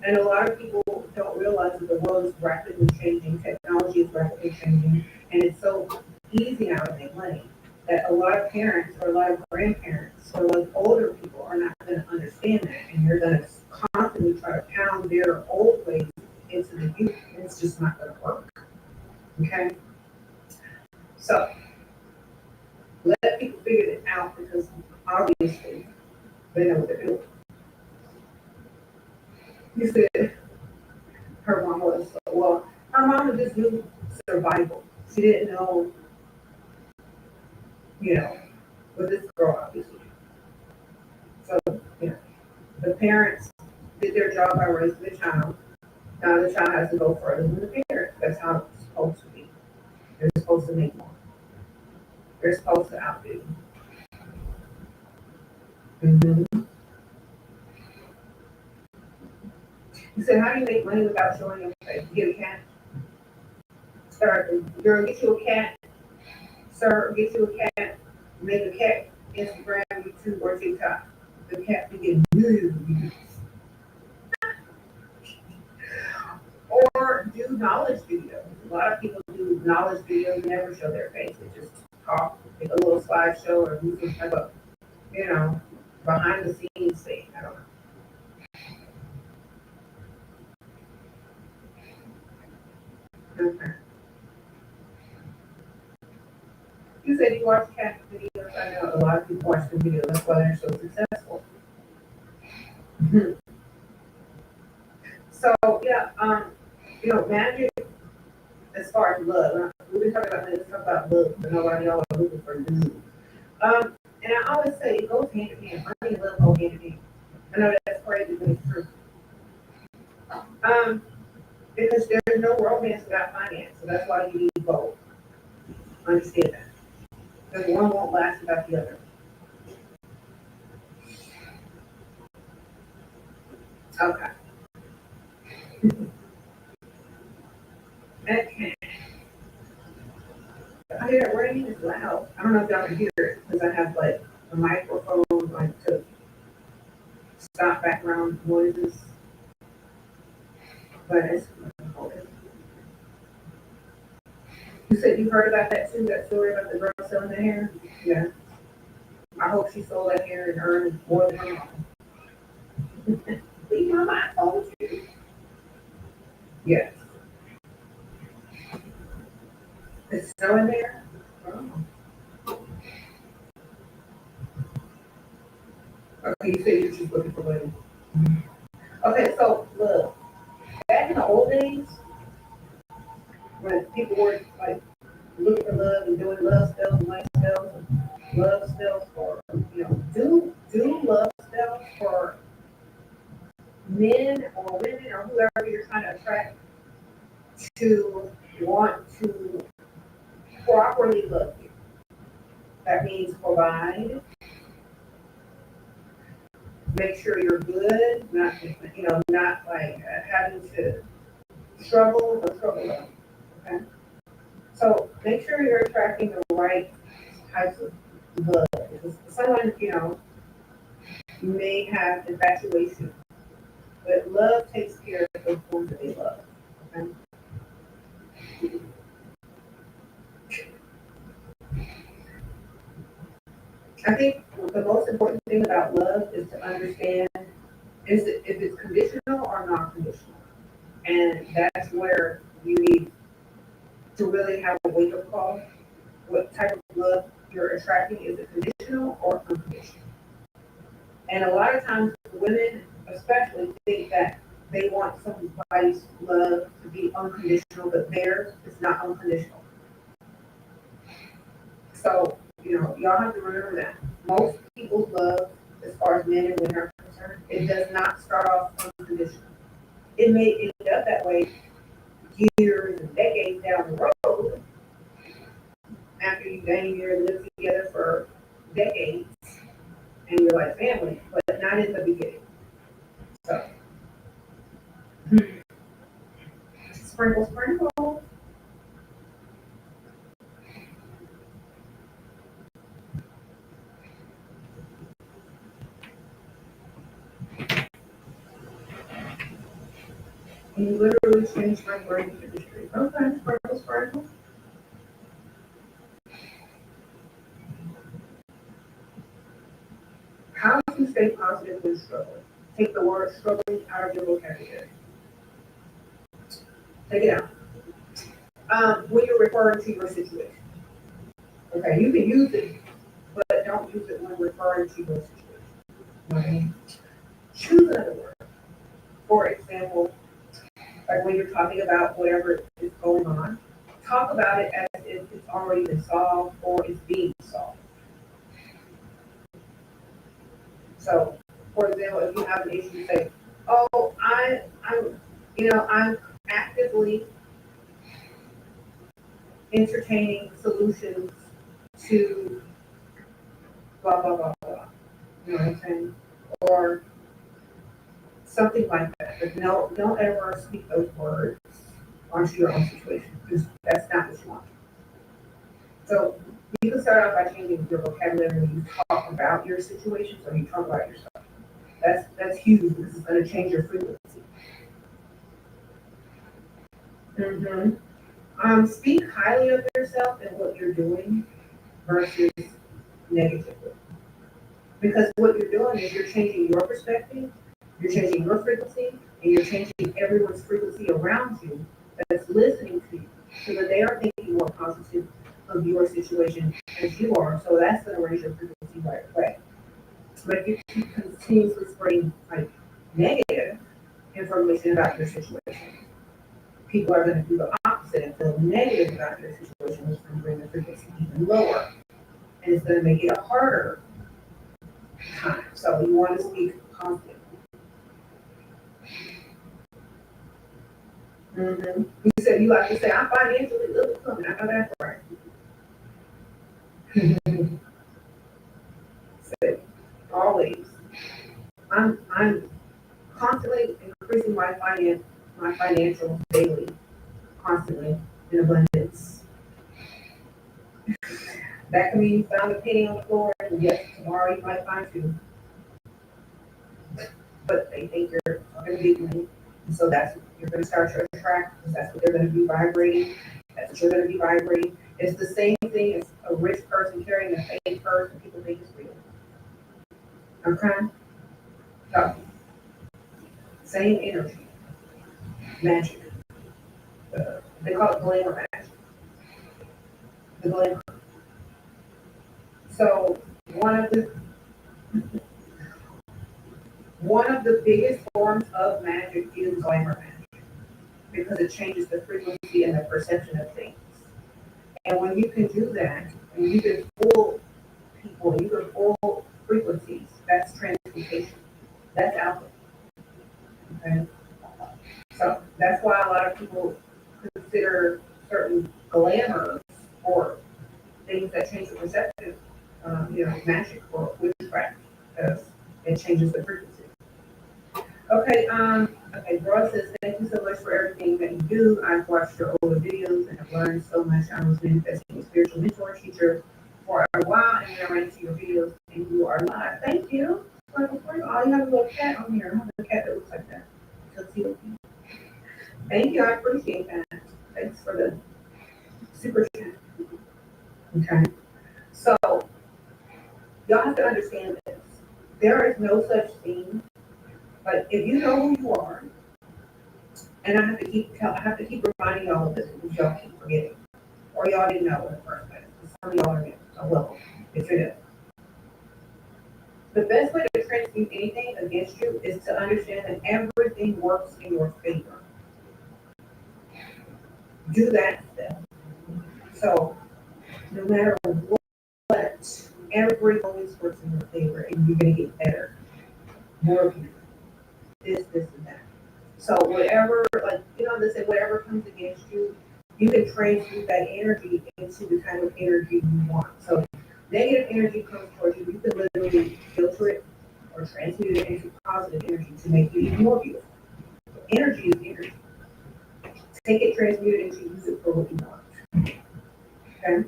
and a lot of people don't realize that the world is rapidly changing, technology is rapidly changing, and it's so easy now to make money that a lot of parents or a lot of grandparents or like older obviously, they know what they're doing. You said her mom was, well, her mom just knew survival. She didn't know, with this girl, obviously. So, the parents did their job by raising the child. Now the child has to go further than the parents. That's how it's supposed to be. They're supposed to make more. They're supposed to outdo. Mm-hmm. He said, how do you make money without showing your face? Get a cat. Start, girl, get you a cat. Sir, get you a cat. Make a cat Instagram, YouTube, or TikTok. The cat be getting millions of views. Or do knowledge videos. A lot of people do knowledge videos, never show their face. They just talk, make a little slideshow or do some type of, behind the scenes thing. I don't know. Okay. You said you watch cat videos. I know a lot of people watch the videos. That's why they're so successful. So yeah, magic as far as love. We've been talking about this, talk about love, but nobody always looking for love. And I always say it goes hand in hand. Money and love go hand in hand. I know that's crazy, but it's true. Because there's no romance without finance, so that's why you need both. Understand that. Because one won't last without the other. Okay. Okay. I hear it ringing. It's loud. I don't know if y'all can hear it because I have like a microphone like to stop background noises. But it's okay. You said you heard about that too, that story about the girl selling the hair? Yeah. I hope she sold that hair and earned more than her mom. Leave my mind, I told you. Yes. It's still in there? Oh. Okay, you said you're just looking for money. Okay, so look, back in the old days, when people were like looking for love and doing love spells and life spells and love spells for, do love spells for men or women or whoever you're trying to attract to want to properly love you. That means provide, make sure you're good, not like having to struggle or trouble them. Okay? So make sure you're attracting the right types of love. Because someone, may have infatuation, but love takes care of those forms that they love. Okay? I think the most important thing about love is to understand if it's conditional or non-conditional. And that's where you need to really have a wake-up call. What type of love you're attracting? Is it conditional or unconditional? And a lot of times women especially think that they want somebody's love to be unconditional, but theirs is not unconditional. So, y'all have to remember that. Most people's love, as far as men and women are concerned, it does not start off unconditional. It may end up that way years and decades down the road after you've been here and lived together for decades and you're like family, but not in the beginning. So, sprinkle, sprinkle. You literally changed my brain industry. Okay, sprinkle, sprinkle. How to stay positive when struggling. Take the word struggling out of your vocabulary. Take it out. When you're referring to your situation. Okay, you can use it, but don't don't use it when referring to your situation. You know what I mean? Choose another word. For example, like when you're talking about whatever is going on, talk about it as if it's already been solved or it's being solved. So, for example, if you have an issue, say, "Oh, I'm actively entertaining solutions to blah blah blah blah." You know what I'm saying? Or something like that. But no, don't ever speak those words onto your own situation because that's not what you want. So you can start off by changing your vocabulary when you talk about your situation, so you talk about yourself. That's huge because it's going to change your frequency. Speak highly of yourself and what you're doing versus negatively. Because what you're doing is you're changing your perspective, you're changing your frequency, and you're changing everyone's frequency around you that's listening to you so that they are thinking more positive of your situation as you are. So that's going to raise your frequency right away. But if you keep continuously spreading like negative information about your situation, people are going to do the opposite and feel negative about your situation, which is going to bring the frequency even lower. And it's going to make it a harder time. So you want to speak positive. You said you like to say, "I'm financially good coming." I know that's right. Say, always. I'm constantly increasing my financial daily, constantly in abundance. That can mean you found a penny on the floor, and yes, tomorrow you might find two. But they think you're going to be money. And so you're going to start to attract because that's what they're going to be vibrating. That's what you're going to be vibrating. It's the same thing as a rich person carrying a fake purse and people think it's real. Okay? So, same energy. Magic. They call it glamour magic. The glamour. So one of the biggest forms of magic is glamour magic because it changes the frequency and the perception of things. And when you can do that, and you can fool people, you can fool frequencies, that's transmutation. That's alpha. Okay? So that's why a lot of people consider certain glamours or things that change the perception, magic or witchcraft, because it changes the frequency. Okay, Bro says, "Thank you so much for everything that you do. I've watched your older videos and have learned so much. I was manifesting a spiritual mentor teacher for a while, and then I ran into your videos, and you are live." Thank you. All you have a little cat on here. I have a cat that looks like that. Thank you. I appreciate that. Thanks for the super chat. Okay. So, y'all have to understand this. There is no such thing, but if you know who you are, and I have to keep reminding y'all of this because y'all keep forgetting, or y'all didn't know in the first place. Some of y'all are new, so welcome if you're new. The best way to transmute anything against you is to understand that everything works in your favor. Do that step. So, no matter what, everything always works in your favor, and you're going to get better, more beautiful. This, and that. So whatever, they say whatever comes against you, you can transmute that energy into the kind of energy you want. So negative energy comes towards you, you can literally filter it or transmute it into positive energy to make you even more beautiful. Energy is energy. Take it, transmute it, and use it for what you want. Okay?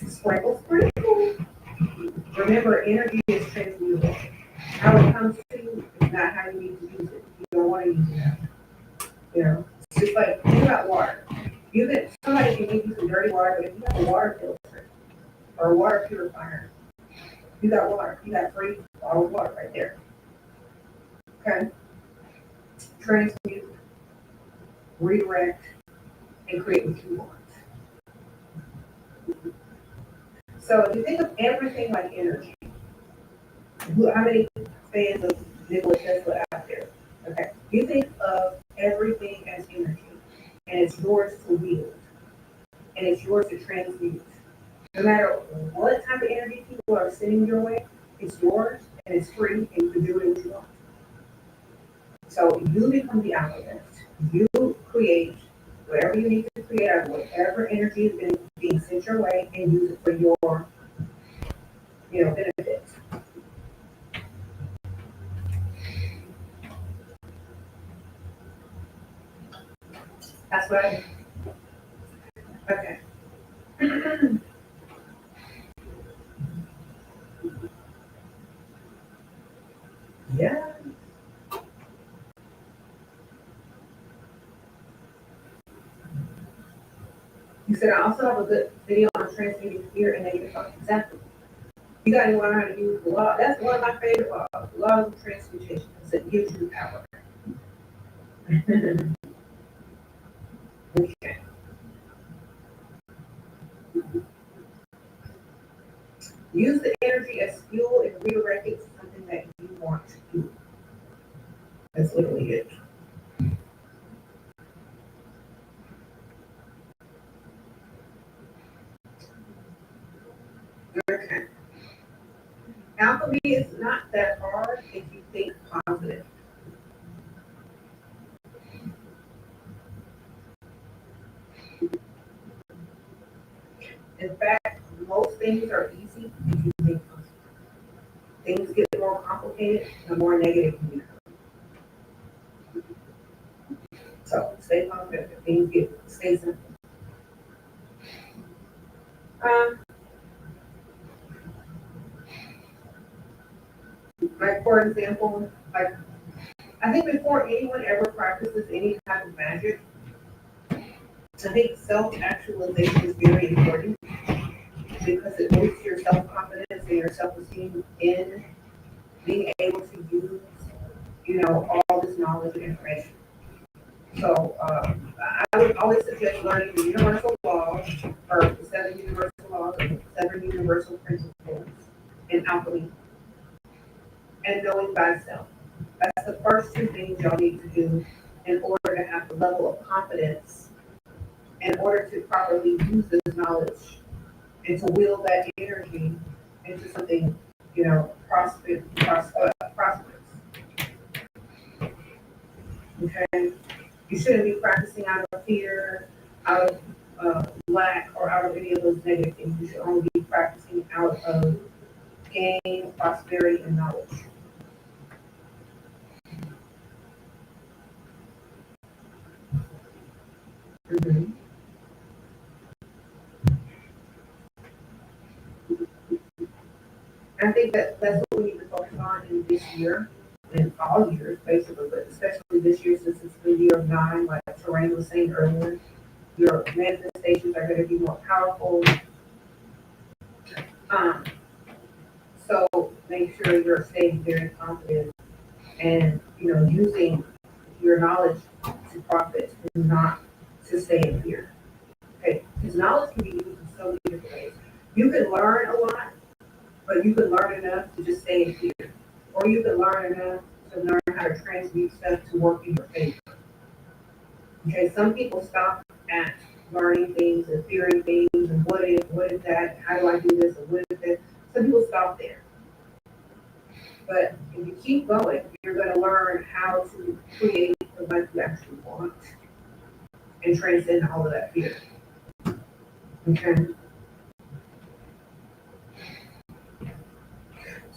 Sprinkle, sprinkle. Remember, energy is transmutable. How it comes to you is not how you need to use it. You don't want to use it. It's just like think about water. Somebody can give you some dirty water, but if you have a water filter or a water purifier, you got water. You got free bottled water right there. Okay? Transmute, redirect, and create what you want. So if you think of everything like energy, how many fans of Nikola Tesla out there? Okay, you think of everything as energy, and it's yours to wield, and it's yours to transmute. No matter what type of energy people are sending your way, it's yours, and it's free, and you can do it what you want. So you become the alchemist. You create whatever you need to create out of whatever energy is being sent your way, and use it for your, benefit. That's what I do. Okay. Yeah. You said I also have a good video on transmuting fear and negative thoughts. Exactly. You got to learn how to use the law. That's one of my favorite laws. The law of transmutation. It gives you power. Okay. Use the energy as fuel and redirect it to something that you want to do. That's literally it. Okay. Alchemy is not that hard if you think positive. In fact, most things are easy if you think positive. Things get more complicated, the more negative you become. So stay positive. Stay simple. Um, like for example, like I think before anyone ever practices any type of magic, I think self-actualization is very important because it boosts your self-confidence and your self-esteem in being able to use, all this knowledge and information. So I would always suggest learning the universal laws, or the 7 universal laws, or 7 universal principles in alchemy, and knowing thyself. That's the first 2 things y'all need to do in order to have the level of confidence, in order to properly use this knowledge and to wield that energy into something, prosperous. Okay? You shouldn't be practicing out of fear, out of lack, or out of any of those negative things. You should only be practicing out of gain, prosperity, and knowledge. Mm-hmm. I think that's what we need to focus on in this year, and all years basically, but especially this year since it's the year of 9, like Terrain was saying earlier. Your manifestations are going to be more powerful. Um, so make sure you're staying very confident and using your knowledge to profit and not to stay in fear. Okay, because knowledge can be used in so many different ways. You can learn a lot, but you can learn enough to just stay in fear. Or you can learn enough to learn how to transmute stuff to work in your favor. Okay, some people stop at learning things and fearing things and what is that, how do I do this, and what is that. Some people stop there. But if you keep going, you're going to learn how to create the life you actually want and transcend all of that fear. Okay?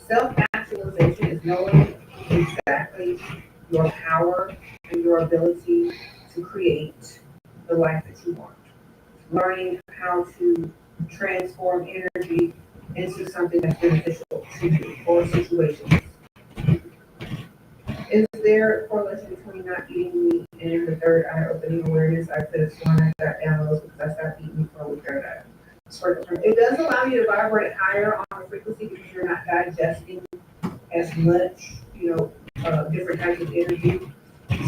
Self-actualization is knowing exactly your power and your ability to create the life that you want. Learning how to transform energy into something that's beneficial to you or situations. Is there a correlation between not eating meat and the third eye opening awareness? I could have sworn I got down those because I stopped eating meat for a week. It does allow you to vibrate higher on the frequency because you're not digesting as much, different types of energy.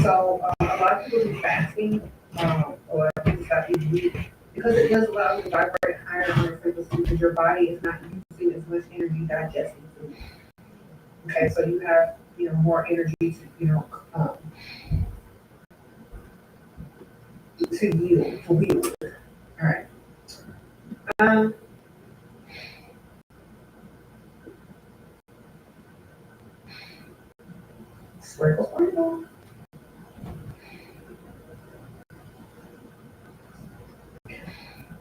So a lot of people do fasting, a lot of people stop eating meat because it does allow you to vibrate higher on a frequency because your body is not using as much energy digesting food. Okay, so you have, more energy to, to yield, to wield. All right. Um, sprinkle, sprinkle.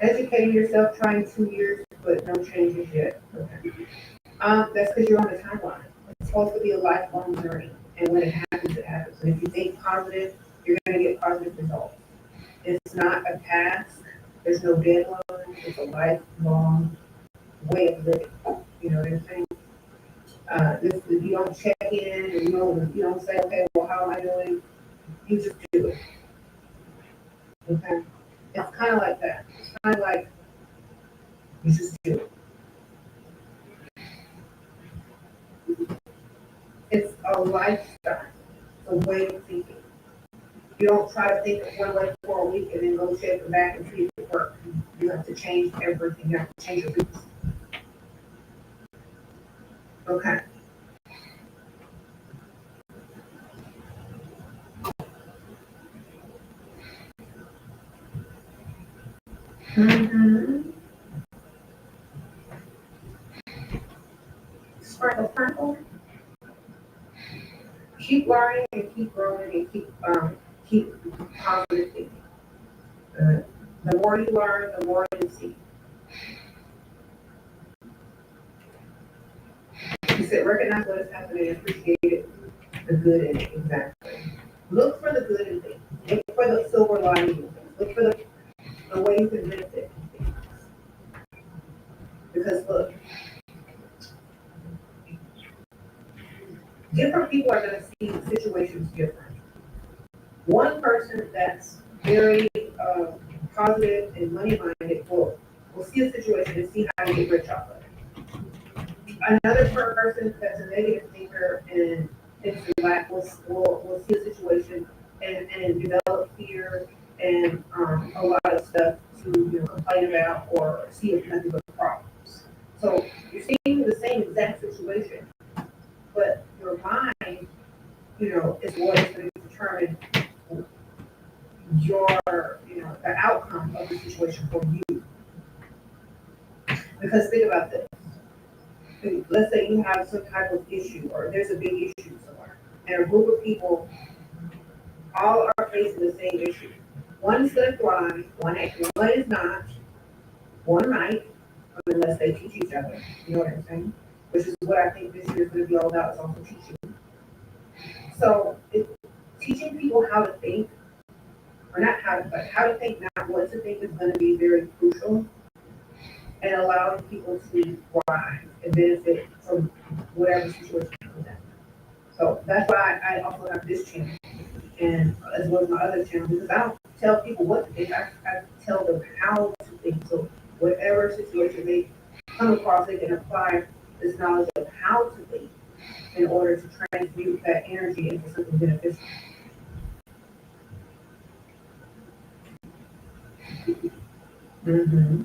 Educating yourself, trying 2 years, but no changes yet. Okay. That's because you're on the timeline. It's supposed to be a lifelong journey, and when it happens, it happens. And if you think positive, you're going to get positive results. It's not a task. There's no deadline. It's a lifelong way of living. You know what I'm saying? If you don't check in, and you don't say, okay, well, how am I doing? You just do it. Okay? It's kind of like that. It's kind of like you just do it. It's a lifestyle. It's a way of thinking. You don't try to think of one way for a week and then go check it back and see if it works. You have to change everything. You have to change your business. Okay. Mm-hmm. Sprinkle, sprinkle. Keep learning and keep growing and keep positive thinking. The more you learn, the more you see. You said recognize what is happening and appreciate it, the good in it. Exactly. Look for the good in things. Look for the silver lining in things. Look for the way you can benefit from things. Because look, different people are going to see situations different. One person that's very positive and money minded will see a situation and see how to get rich off of it. Another person that's a negative thinker and thinks in lack will see a situation and develop fear and a lot of stuff to complain about or see as nothing but problems. So you're seeing the same exact situation, but your mind, is what is going to determine the outcome of the situation for you. Because think about this. Let's say you have some type of issue or there's a big issue somewhere, and a group of people all are facing the same issue. One is going to thrive, one is not, one might, unless they teach each other. You know what I'm saying? Which is what I think this year is going to be all about, is also teaching. So teaching people how to think, or not how to, but how to think, not what to think, is going to be very crucial, and allowing people to thrive and benefit from whatever situation comes in. So that's why I also have this channel, and as well as my other channel, because I don't tell people what to think, I tell them how to think. So whatever situation they come across, they can apply this knowledge of how to think in order to transmute that energy into something beneficial. Mm-hmm.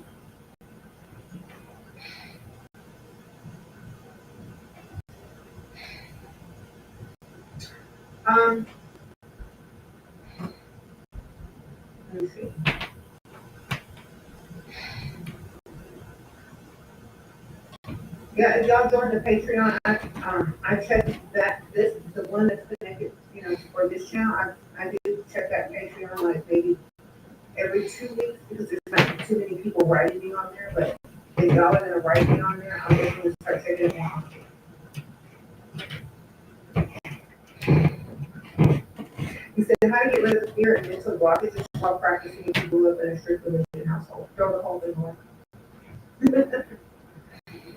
Let me see. Yeah, if y'all join the Patreon, I checked that the one that's connected, for this channel. I do check that Patreon like maybe every 2 weeks because there's not too many people writing me on there. But if y'all are gonna write me on there, I'm definitely start checking it out. He said, how to get rid of the fear and mental blockages while practicing if you grew up in a strict religion household. Throw the whole thing away.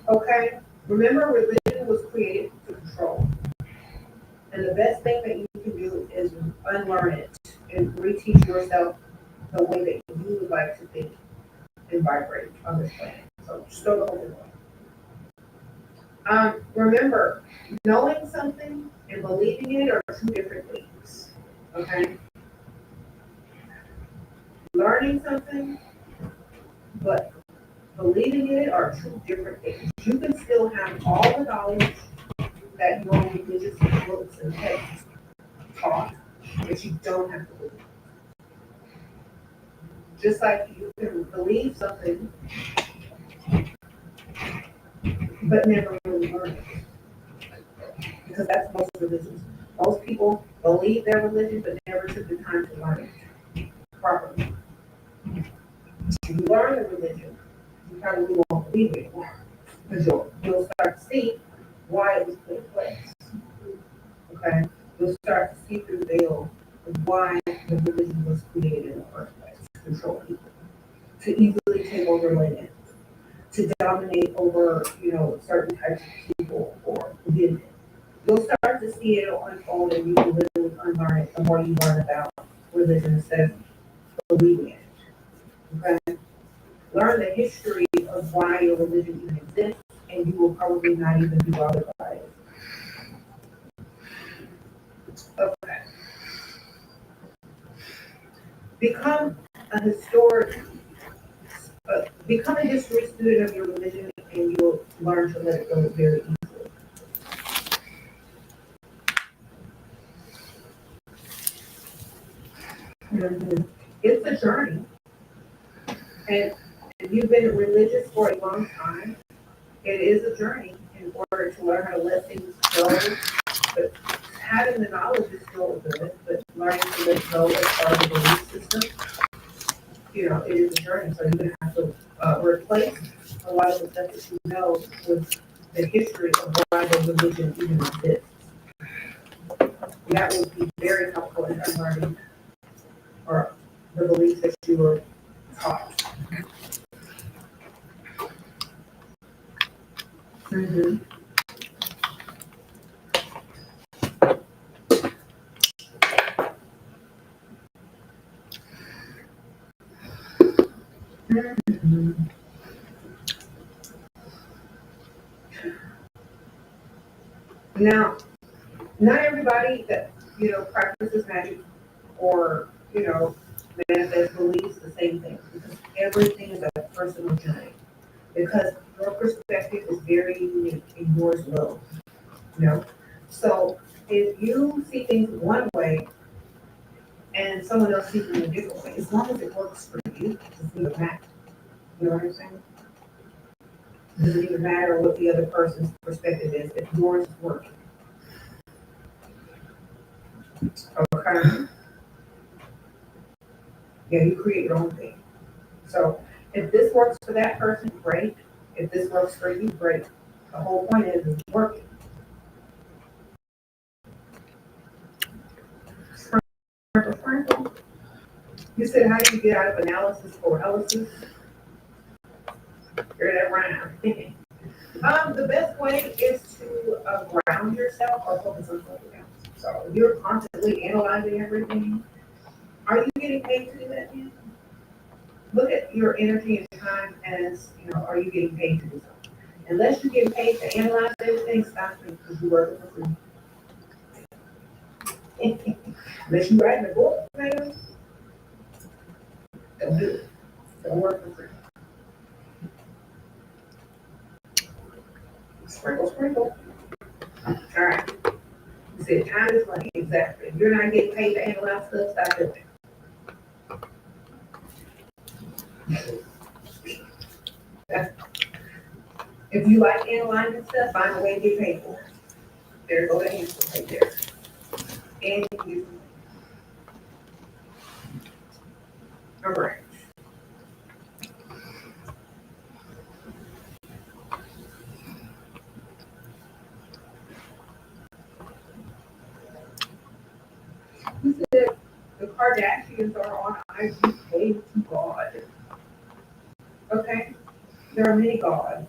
Okay, remember, religion was created to control. And the best thing that you can do is unlearn it and reteach yourself the way that you would like to think and vibrate on this planet. So just throw the whole thing away. Remember, knowing something and believing it are two different things. Okay? Learning something But believing in it are two different things. You can still have all the knowledge that your religious books and texts taught, but you don't have to believe it. Just like you can believe something, but never really learn it. Because that's most religions. Most people believe their religion, but never took the time to learn it properly. If you learn the religion, you probably won't believe it anymore. Because you'll start to see why it was put in place. Okay? You'll start to see through the veil of why the religion was created in the first place, to control people, to easily take over land, to dominate over, certain types of people or women. You'll start to see it unfold and you can literally unlearn it the more you learn about religion instead of believing it. Okay? Learn the history of why your religion even exists, and you will probably not even be bothered by it. Okay. Become a become a history student of your religion, and you'll learn to let it go very easily. Mhm. It's a journey, and if you've been religious for a long time, it is a journey in order to learn how to let things go. But having the knowledge is still good, but learning to let go as part of the belief system, it is a journey. So you're going to have to replace a lot of the stuff that you know with the history of why the religion even exists. That would be very helpful in learning or the beliefs that you were taught. Mm-hmm. Mm-hmm. Now, not everybody that practices magic or manifest believes the same thing, because everything is a personal journey. Because your perspective is very unique and yours will. So if you see things one way and someone else sees them a different way, as long as it works for you, it doesn't even matter. You know what I'm saying? It doesn't even matter what the other person's perspective is if yours is working. Okay? Yeah, you create your own thing. So if this works for that person, great. If this works for you, great. The whole point is it's working. Sprinkle, sprinkle. You said, how do you get out of analysis paralysis? Hear that rhyme. The best way is to ground yourself or focus on something else. So if you're constantly analyzing everything, are you getting paid to do that? Then? Look at your energy and time as, are you getting paid to do something? Unless you're getting paid to analyze everything, stop it because you're working for free. Unless you're writing a book, man, don't do it. Don't work for free. Sprinkle, sprinkle. All right. You said time is money. Exactly. If you're not getting paid to analyze stuff, stop doing it. If you like analyzing stuff, find a way to get paid for it. There go the answer right there. And you. All right. You said the Kardashians are on IG page to God. Okay. There are many gods.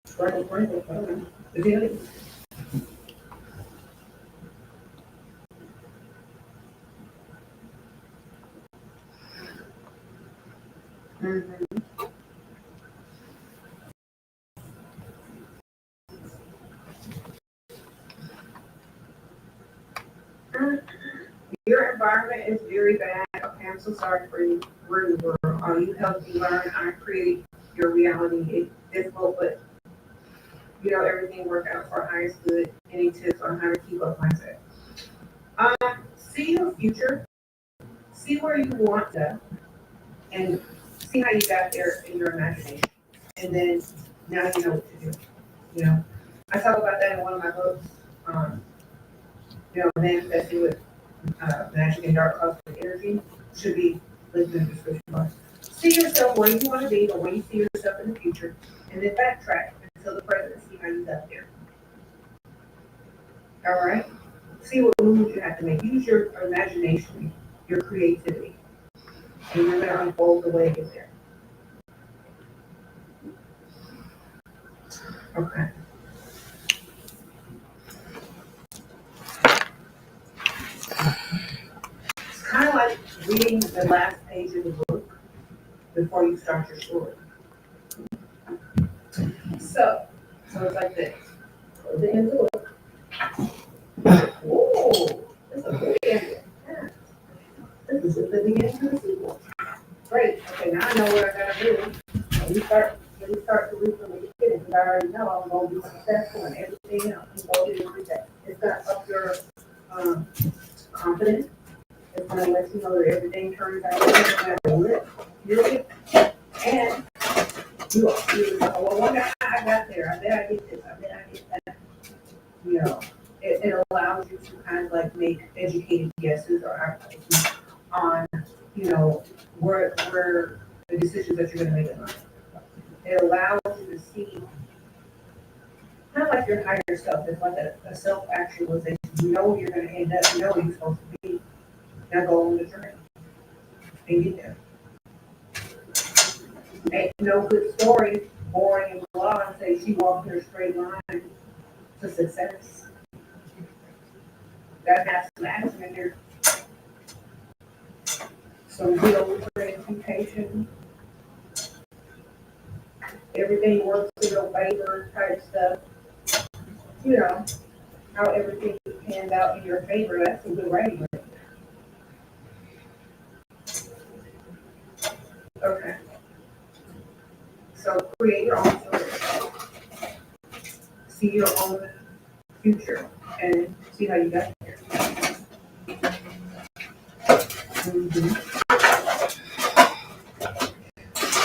Sprinkle, sprinkle. Is he like, mm-hmm. is very bad. Okay, I'm so sorry for you. We're in the world. You helped me learn how to create your reality. It's difficult, but you know, everything work out for our highest good. Any tips on how to keep up mindset? See your future, see where you want to, and see how you got there in your imagination. And then now you know what to do. You know, I talk about that in one of my books. You know, manifesting with magic and dark cosmic energy should be linked in the description box. See yourself where you want to be, or where you see yourself in the future, and then backtrack until the present and see how you got there. All right? See what moves you have to make. Use your imagination, your creativity, and you're going to unfold the way to get there. Okay. It's kind of like reading the last page of the book before you start your story. So it's like this. Close the end of the book. Ooh, that's a good ending. Yeah. This is just the beginning of the sequel. Great. Okay, now I know what I gotta do. When you start to read from the beginning, because I already know I'm gonna be successful and everything else. It's gonna up your confidence. It's gonna let you know that everything turns out no matter what you're doing. And you are, well, one day I got there. I bet I get this. I bet I get that. You know, it allows you to kind of like make educated guesses or applications on, you know, where the decisions that you're going to make in life. It allows you to see kind of like your higher self. It's like a self-actualization. You know where you're going to end up. You know where you're supposed to be. Now go on the journey and get there. Ain't no good story, boring and blah, and say she walked in a straight line to success. That has some action in there. Some real transmutation. Everything works in your favor type stuff. You know, how everything pans out in your favor. That's a good writing. Okay. So create your own story. See your own future and see how you got there. Mm-hmm.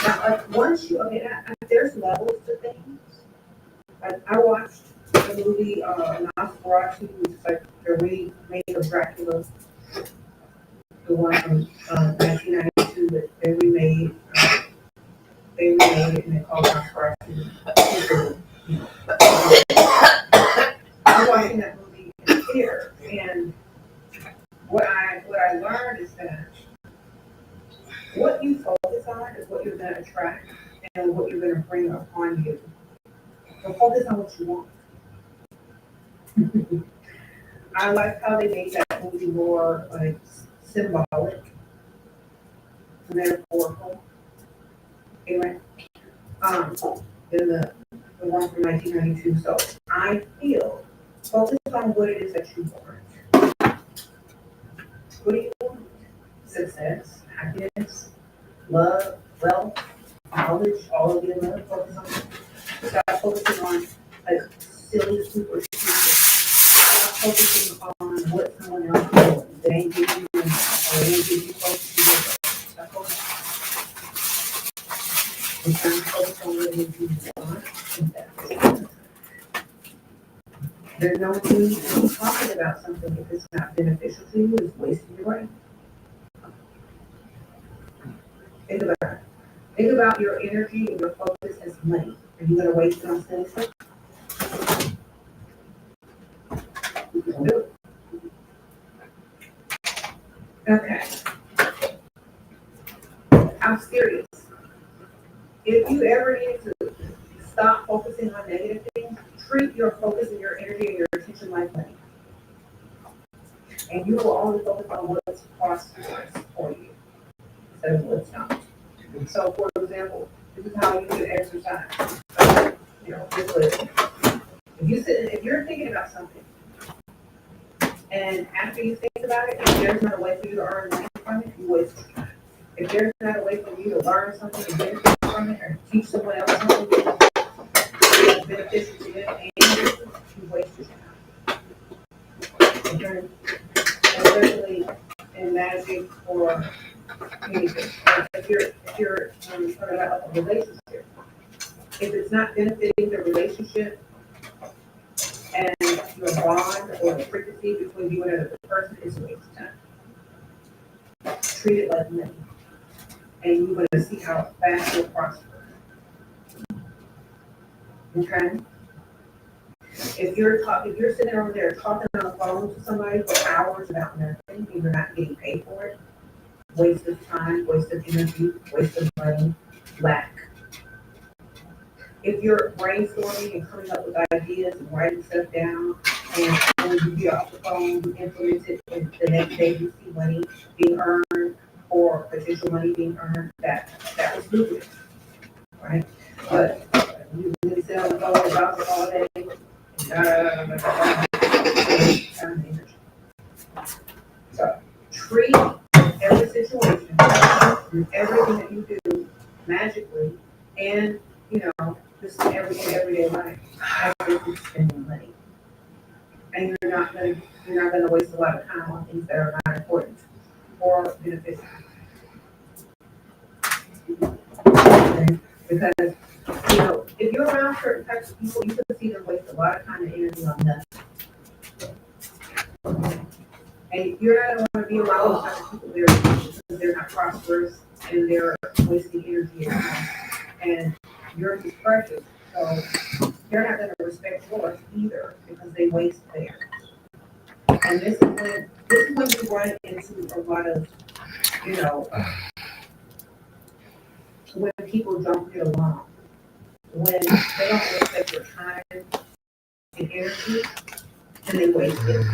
Now, like once you, there's levels to things. I watched the movie Nosferatu, which is like the remake of Dracula, the one from 1992 that they remade. They remade it and they called it Nosferatu. I'm watching that movie in the theater, and what I learned is that what you focus on is what you're going to attract and what you're going to bring upon you. So focus on what you want. I like how they made that movie more like symbolic, metaphorical. Anyway, than the one from 1992. So I feel focus on what it is that you want. What do you want? Success, happiness, love, wealth, knowledge, all of the above. Focus on it. Stop focusing on like silly superstitions. Stop focusing on what someone else is doing. They ain't giving you enough, or they ain't giving you focus to do it. Stop focusing. It's time to focus on what it is you want. There's no need to be talking about something if it's not beneficial to you. It's wasting your brain. Think about it. Think about your energy and your focus as money. Are you going to waste it on silly stuff? Don't do it. Okay. I'm serious. If you ever need to stop focusing on negative things, treat your focus and your energy and your attention like money. And you will only focus on what's prosperous for you instead of what's not. So, for example, this is how you do exercise. You know, this way. If you're thinking about something And after you think about it, if there's not a way for you to earn money from it, you waste your time. If there's not a way for you to learn something and benefit from it, or teach someone else something that's beneficial to them and you waste your time. Okay? Especially in magic or anything. If you're talking about a relationship, if it's not benefiting the relationship and your bond or the frequency between you and another person, it's a waste of time. Treat it like money, and you're going to see how fast you'll prosper. Okay? If you're sitting over there talking on the phone to somebody for hours about nothing, and you're not getting paid for it, waste of time, waste of energy, waste of money, lack. If you're brainstorming and coming up with ideas and writing stuff down, and when you get off the phone, you implement it, and the next day you see money being earned or potential money being earned, that was lucrative, right? But you really sit on the phone and bounce it all day, time and energy. So treat every situation and everything that you do magically and, just everyday life as if you're spending money. And you're not gonna waste a lot of time on things that are not important or beneficial. Okay? Because, if you're around certain types of people, you can see them waste a lot of time and energy on nothing. And you're not gonna wanna be around those types of people because they're not prosperous and they're wasting energy and time. And yours is precious. So they're not gonna respect yours either because they waste theirs. And this is when you run into a lot of, when people don't get along, when they don't respect your time and energy, and they waste it.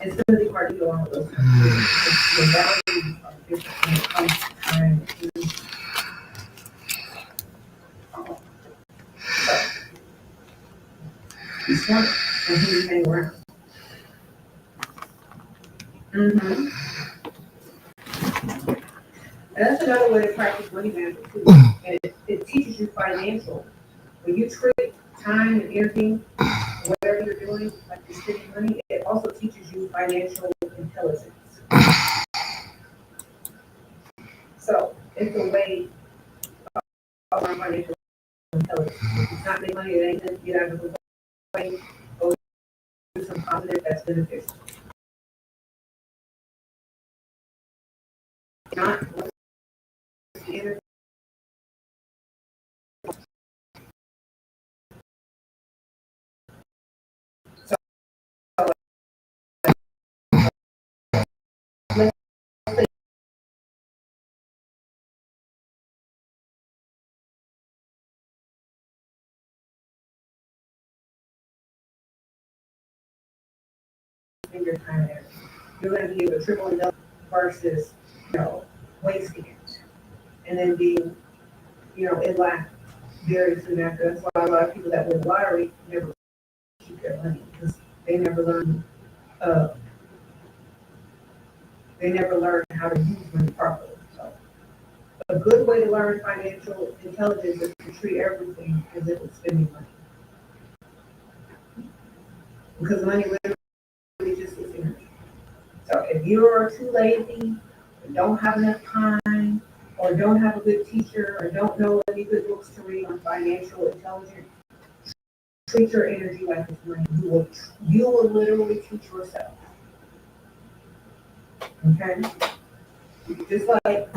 It's gonna be hard to get along with those kind of people because the values are different when it comes to time and energy. So, be smart and who you hang around. Mm-hmm. And that's another way to practice money management too. And it teaches you financial. When you treat time and energy, whatever you're doing, like you're spending money, it also teaches you financial intelligence. So it's a way of learning financial intelligence. If it's not make money, it ain't gonna get out of the way. Go do some positive that's beneficial. Not the energy. So let's say your time and energy. You're gonna be able to triple it up versus, wasting it. And then being, in lack very soon after. That's why a lot of people that win the lottery never keep their money because they never learn. They never learn how to use money properly. So, a good way to learn financial intelligence is to treat everything as if it's spending money. Because money really just is energy. So, if you're too lazy, or don't have enough time, or don't have a good teacher, or don't know any good books to read on financial intelligence, treat your energy like it's money. You will literally teach yourself. Okay? Just like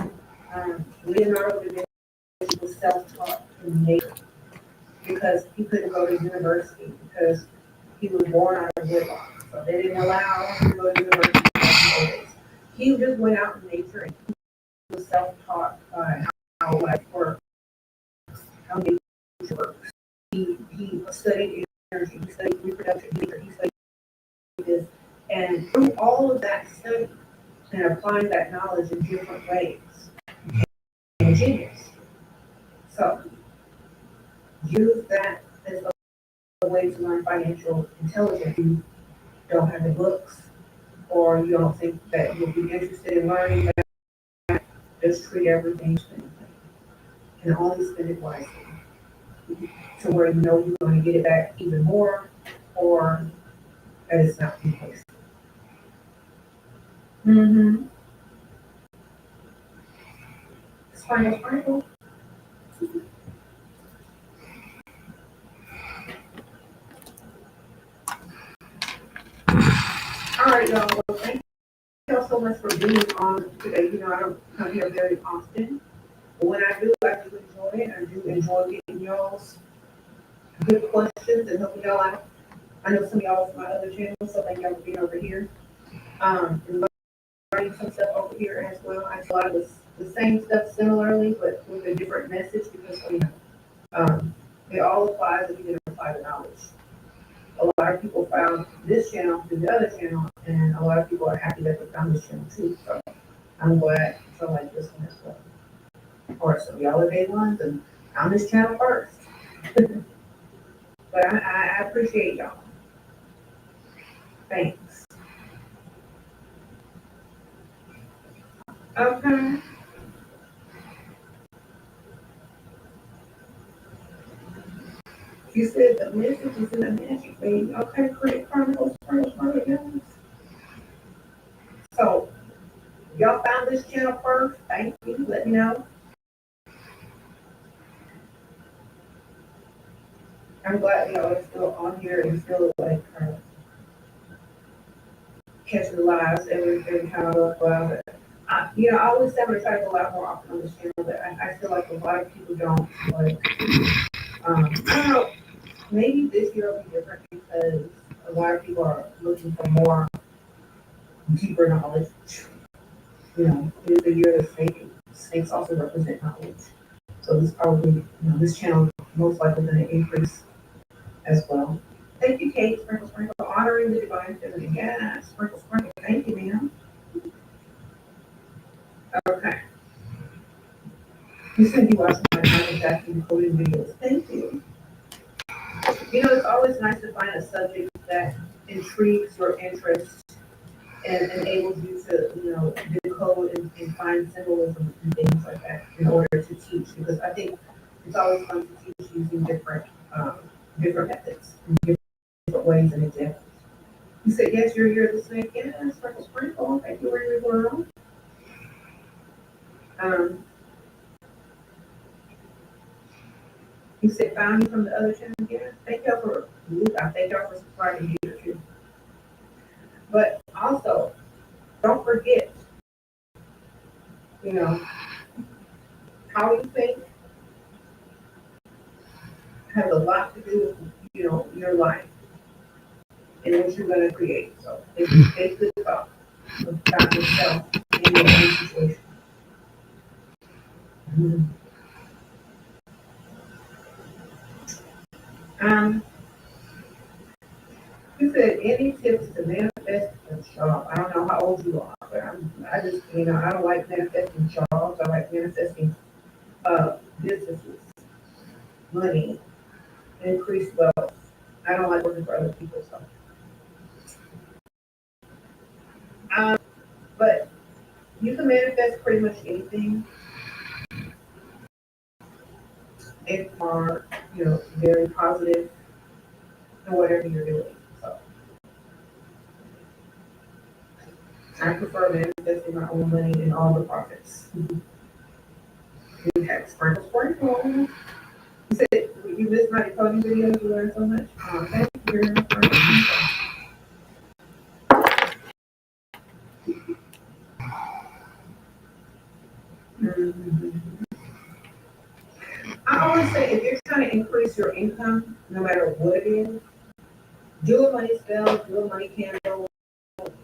Leonardo da Vinci was self-taught in nature because he couldn't go to university because he was born out of wedlock. So they didn't allow him to go to university. He just went out in nature and he was self-taught how life works, how nature works. He studied energy, he studied reproduction, he studied this. And through all of that study and applying that knowledge in different ways, and genius. So use that as way to learn financial intelligence. You don't have the books, or you don't think that you'll be interested in learning that, just treat everything and only spend it wisely. To where you know you're going to get it back even more, or that it's not being wasted. Mm-hmm. Sprinkle. All right, y'all. Well, thank y'all so much for being on today. You know, I don't come here very often, but when I do enjoy it. I do enjoy getting y'all's good questions and helping y'all out. I know some of y'all from my other channels, so thank y'all for being over here. And learning some stuff over here as well. I do a lot of the same stuff similarly, but with a different message because it all applies if you can apply the knowledge. A lot of people found this channel through the other channel, and a lot of people are happy that they found this channel too. So I'm glad you like this one as well. Or some of y'all are day ones and found this channel first. But I appreciate y'all. Thanks. Okay. You said the message is in the magic, baby. Okay, Credit Chronicles, yes. So, y'all found this channel first. Thank you. Let me know. I'm glad y'all are still on here and still like catching the lives every time I go out. I always say I'm gonna try to go out more often on this channel, but I feel like a lot of people don't like. I don't know. Maybe this year will be different because a lot of people are looking for more deeper knowledge. You know, it is the year of the snake. Snakes also represent knowledge. So this probably, this channel most likely going to increase as well. Thank you, Kate. Sprinkle, honoring the divine feminine. Yeah, sprinkle. Thank you, ma'am. Okay. You said you watched my Jackie coding videos. Thank you. It's always nice to find a subject that intrigues your interest and enables you to, decode and find symbolism and things like that in order to teach. Because I think it's always fun to teach using different methods, and different ways and examples. You said, yes, you're the snake. Yeah, sprinkle. Thank you, very well. You said found you from the other channel. Yeah, thank y'all for subscribing here too. But also, don't forget, how you think has a lot to do with, your life and what you're going to create. So if you take this up about yourself in your own situation. You said any tips to manifest a job? I don't know how old you are, but I just, I don't like manifesting jobs. I like manifesting businesses, money, increased wealth. I don't like working for other people, so. But you can manifest pretty much anything if you are, very positive in whatever you're doing. So I prefer manifesting my own money and all the profits. You have sprinkle. You said you missed my decoding videos, you learned so much. Thank you very much for I always say if you're trying to increase your income, no matter what it is, do a money spell, do a money candle,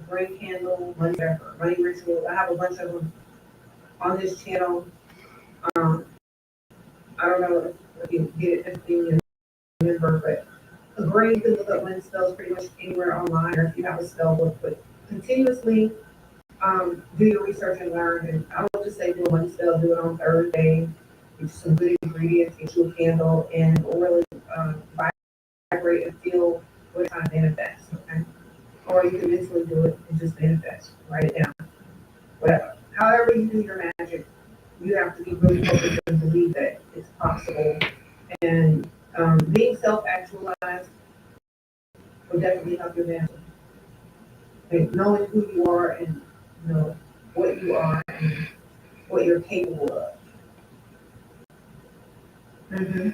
brain candle, money ritual. I have a bunch of them on this channel. I don't know if you get it, if you remember, but a brain can look up money spells pretty much anywhere online, or if you have a spell book, but continuously do your research and learn. And I will just say do a money spell, do it on Thursday, get some good ingredients, get you a candle, and really vibrate and mentally do it and just manifest. Write it down. Whatever. However you do your magic, you have to be really focused and believe that it's possible. And being self-actualized will definitely help your mental. Like knowing who you are and what you are and what you're capable of. Mm-hmm.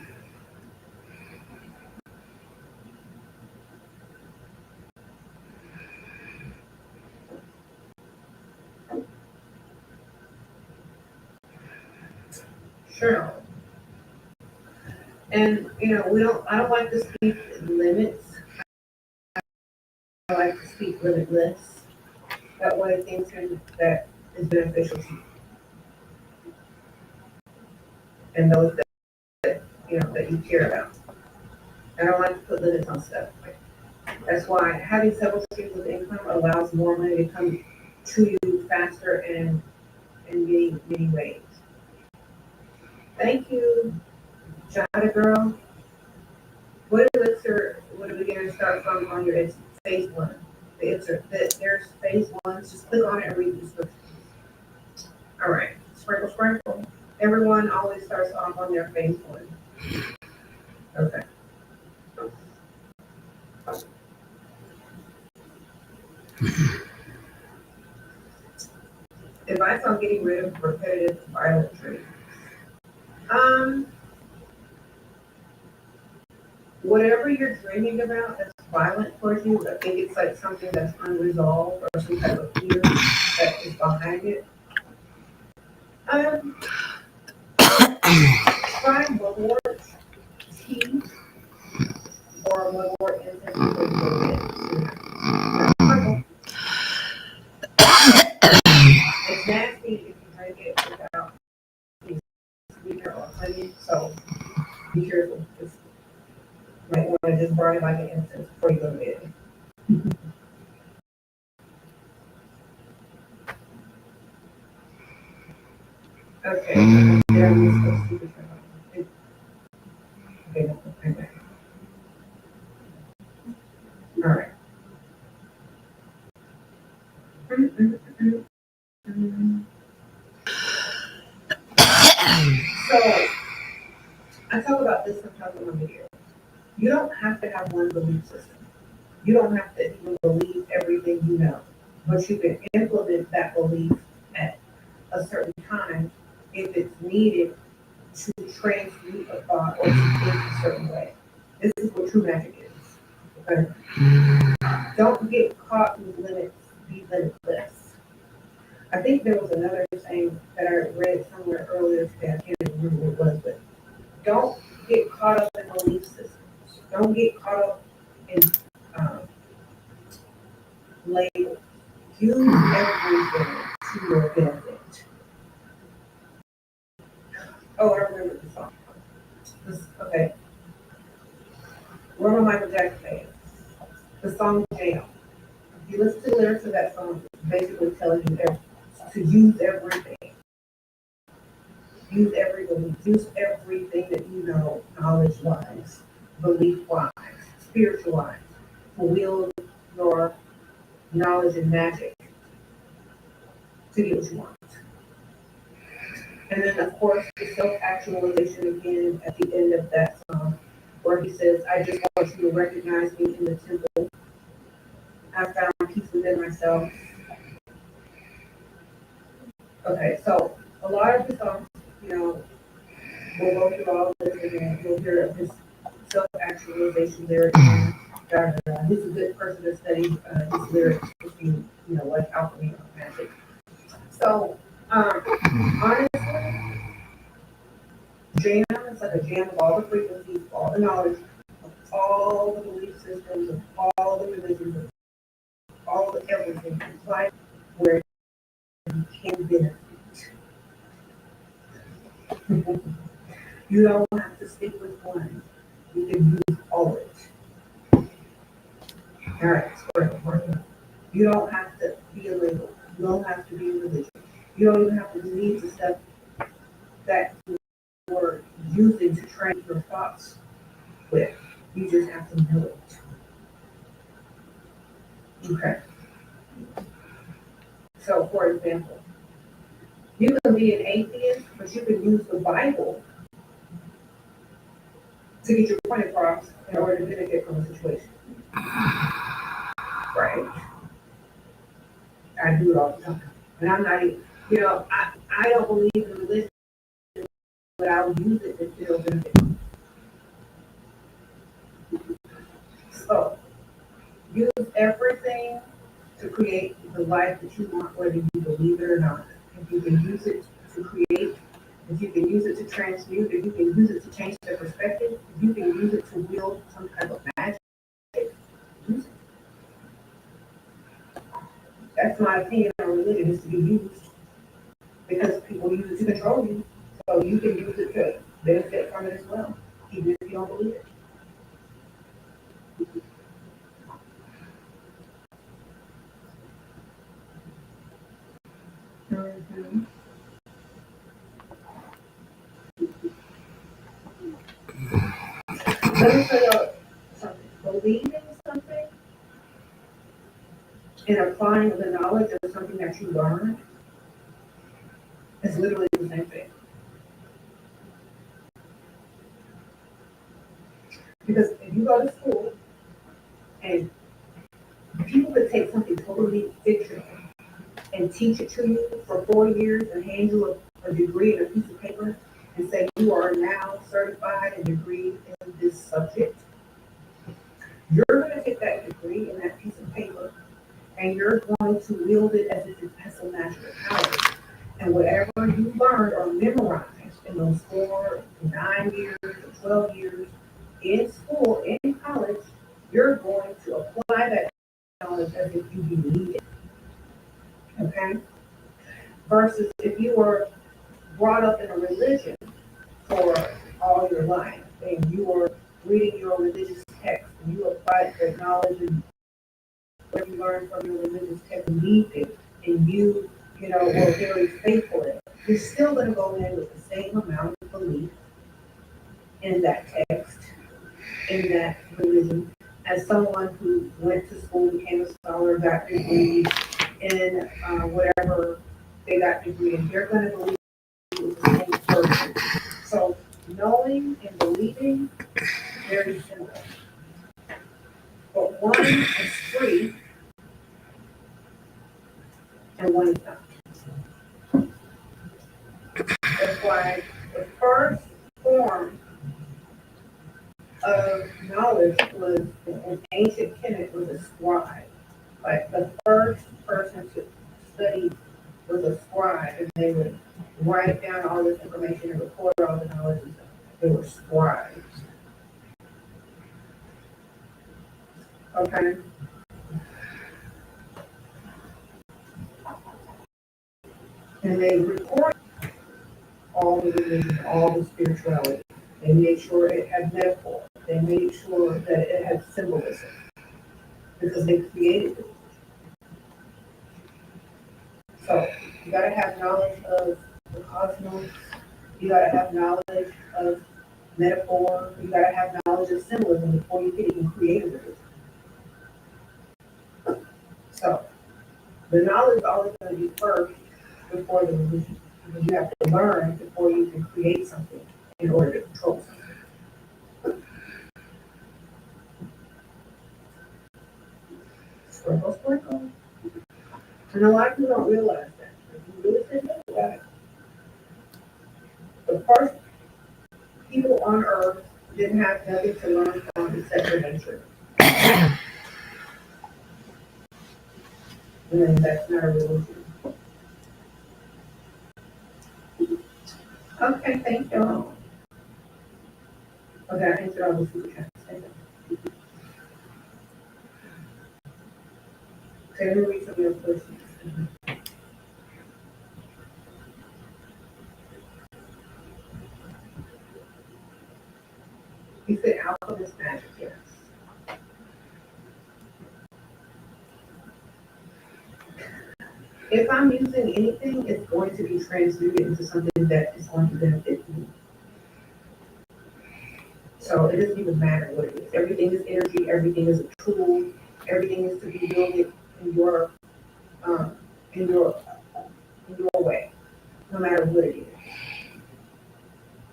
Sure. And I don't like to speak limits. I like to speak limitless. That way things that is beneficial to you and those that you care about. I don't like to put limits on stuff. That's why having several streams of income allows more money to come to you faster and in many ways. Thank you, Jada girl. What elixir would a beginner start from on your phase one? The answer that there's phase one. Just click on it and read the description. All right, sprinkle, sprinkle. Everyone always starts off on their phase one. Okay. Advice on getting rid of repetitive violent dreams. Whatever you're dreaming about that's violent towards you, I think it's like something that's unresolved or some type of fear that is behind it. Try mugwort tea or mugwort incense before you go to bed. It's nasty if you drink it without any sweetener or honey, so be careful. Just might want to just burn it like an incense before you go to bed. Okay. Did I miss those secrets? Okay, okay. All right. So I talk about this sometimes in my video. You don't have to have one belief system. You don't have to even believe everything you know, but you can implement that belief at a certain time if it's needed to transmute a thought or to think a certain way. This is what true magic is. Okay? Don't get caught with limits. Be limitless. I think there was another saying that I read somewhere earlier today. I can't remember what it was, but don't get caught up in belief systems. Don't get caught up in labels. Use everything to your benefit. Oh, I remember the song. Okay. We're a Michael Jackson fan. The song Jam. If you listen to the lyrics of that song, it's basically telling you to use everything. Use every belief. Use everything that you know, knowledge-wise, belief-wise, spiritual-wise, to wield your knowledge and magic to get what you want. And then, of course, the self-actualization again at the end of that song, where he says, I just want you to recognize me in the temple. I found peace within myself. Okay, so a lot of the songs, we'll go through all of this and then you'll hear his self-actualization lyrics. He's a good person to study his lyrics if you like alchemy or magic. So, honestly, jam is like a jam of all the frequencies, all the knowledge, of all the belief systems, of all the religions, of all the everything. It's like where you can benefit. You don't have to stick with one. You can use all of it. All right, you don't have to be a label. You don't have to be a religion. You don't even have to believe the stuff that you're using to train your thoughts with. You just have to know it. Okay. So, for example, you can be an atheist, but you can use the Bible to get your point across in order to benefit from a situation. Right? I do it all the time. And I'm not even, I don't believe in religion, but I would use it to feel benefit. So, use everything to create the life that you want, whether you believe it or not. If you can use it to create, if you can use it to transmute, if you can use it to change their perspective, if you can use it to wield some type of magic, use it. That's my opinion on religion, is to be used because people use it to control you. So you can use it to benefit from it as well, even if you don't believe it. Mhm. Let me tell y'all something. Believing something and applying the knowledge of something that you learned is literally the same thing. Because if you go to school and people could take something totally fictional and teach it to you for 4 years and hand you a degree and a piece of paper and say you are now certified and degreed in this subject, you're going to take that degree and that piece of paper and you're going to wield it as if it has a natural power. And whatever you learned or memorized in those 4 to 9 years or 12 years in school, in college, you're going to apply that knowledge as if you believe it. Okay? Versus if you were brought up in a religion for all your life and you were reading your religious text and you applied the knowledge and what you learned from your religious text, believed it, and were very faithful in it, you're still going to go in with the same amount of belief in that text, in that religion, as someone who went to school, became a scholar, got degrees in whatever they got degree in. They're going to believe it was the same person. So knowing and believing, very similar. But one is free and one is not. That's why the first form of knowledge was, in ancient Kemet, was a scribe. Like the first person to study was a scribe, and they would write down all this information and record all the knowledge and stuff. They were scribes. Okay? And they record all the religion, all the spirituality. They made sure it had metaphor. They made sure that it had symbolism because they created it. So you gotta have knowledge of the cosmos. You gotta have knowledge of metaphor. You gotta have knowledge of symbolism before you can even create a religion. So the knowledge is always going to be first before the religion. Because you have to learn before you can create something in order to control something. Sprinkle, sprinkle. And a lot of people don't realize that. If you really think about it, the first people on earth didn't have nothing to learn from except for nature. And that's not a religion. Okay, thank y'all. Okay, I answered all the super chats. Thank you. Okay, let me read some of your questions. You said alchemist magic, yes. If I'm using anything, it's going to be transmuted into something that is going to benefit me. So it doesn't even matter what it is. Everything is energy, everything is a tool, everything is to be wielded in your in your way, no matter what it is.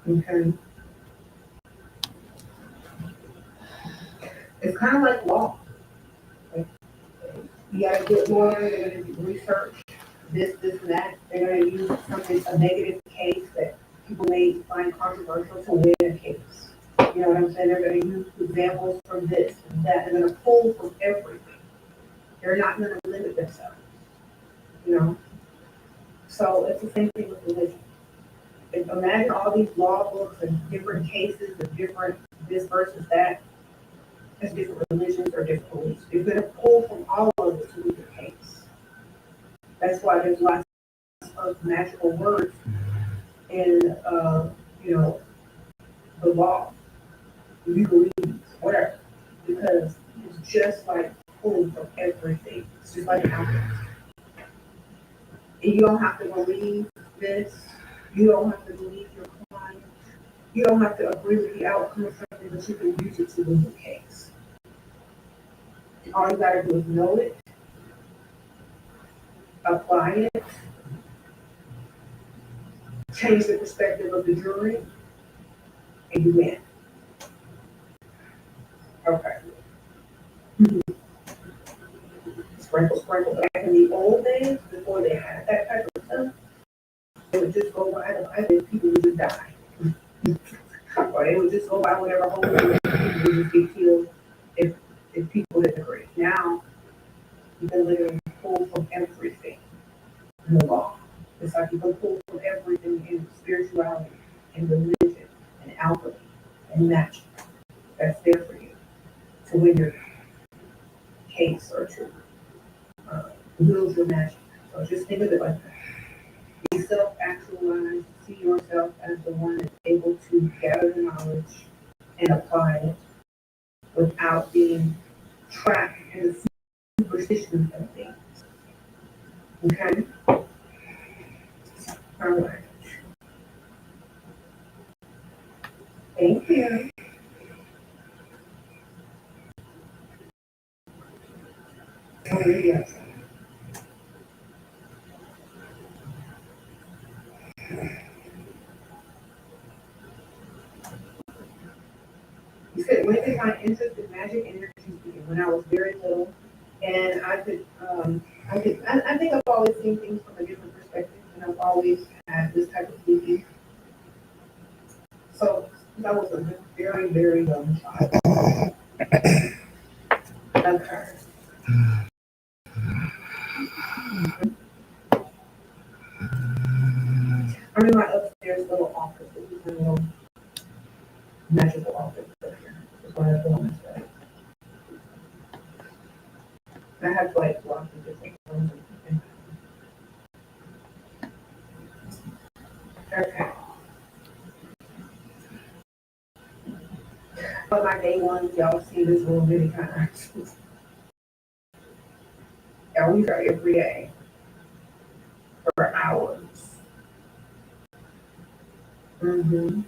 Okay? It's kind of like law. Like, you got a good lawyer, they're going to do research, this, and that. They're going to use something, a negative case that people may find controversial to win a case. You know what I'm saying? They're going to use examples from this and that. They're going to pull from everything. They're not going to limit themselves. You know? So it's the same thing with religion. Imagine all these law books and different cases and different this versus that. As different religions or different beliefs. You're going to pull from all of it to win your case. That's why there's lots of magical words in, you know, the law, legalese, whatever. Because it's just like pulling from everything. It's just like an alchemist. And you don't have to believe this. You don't have to believe your client. You don't have to agree with the outcome of something, but you can use it to win your case. And all you gotta do is know it, apply it, change the perspective of the jury, and you win. Okay. Sprinkle, sprinkle. Back in the old days, before they had that type of stuff, they would just go by the Bible and people would just die. Or they would just go by whatever holy people would just get killed if people didn't agree. Now, you can literally pull from everything in the law. It's like you can pull from everything in spirituality and religion and alchemy and magic. That's there for you to win your case or to build your magic. So just think of it like that. Be self-actualized, see yourself as the one that's able to gather the knowledge and apply it without being trapped in the superstitions of things. Okay? All right. Thank you. Oh, yes. You said, when did my interest in magic and energy begin? When I was very little, and I think I've always seen things from a different perspective, and I've always had this type of thinking. So, I was a very, very young child. Okay. I'm in my upstairs little office. This is a little magical office up here. That's why I feel this way. I have like lots of different rooms. Okay. But my day one, y'all see this little bitty kind of. Yeah, we try every day for hours. Mm-hmm.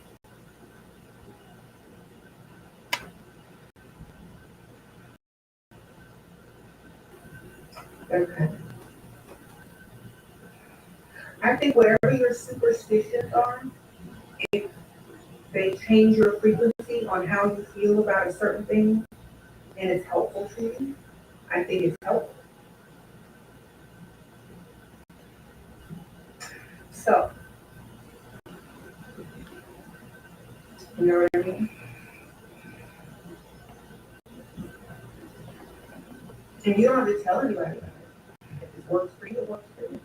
Okay. I think whatever your superstitions are, if they change your frequency on how you feel about a certain thing and it's helpful to you, I think it's helpful. So, you know what I mean? And you don't have to tell anybody about it. If it works for you, it works for you.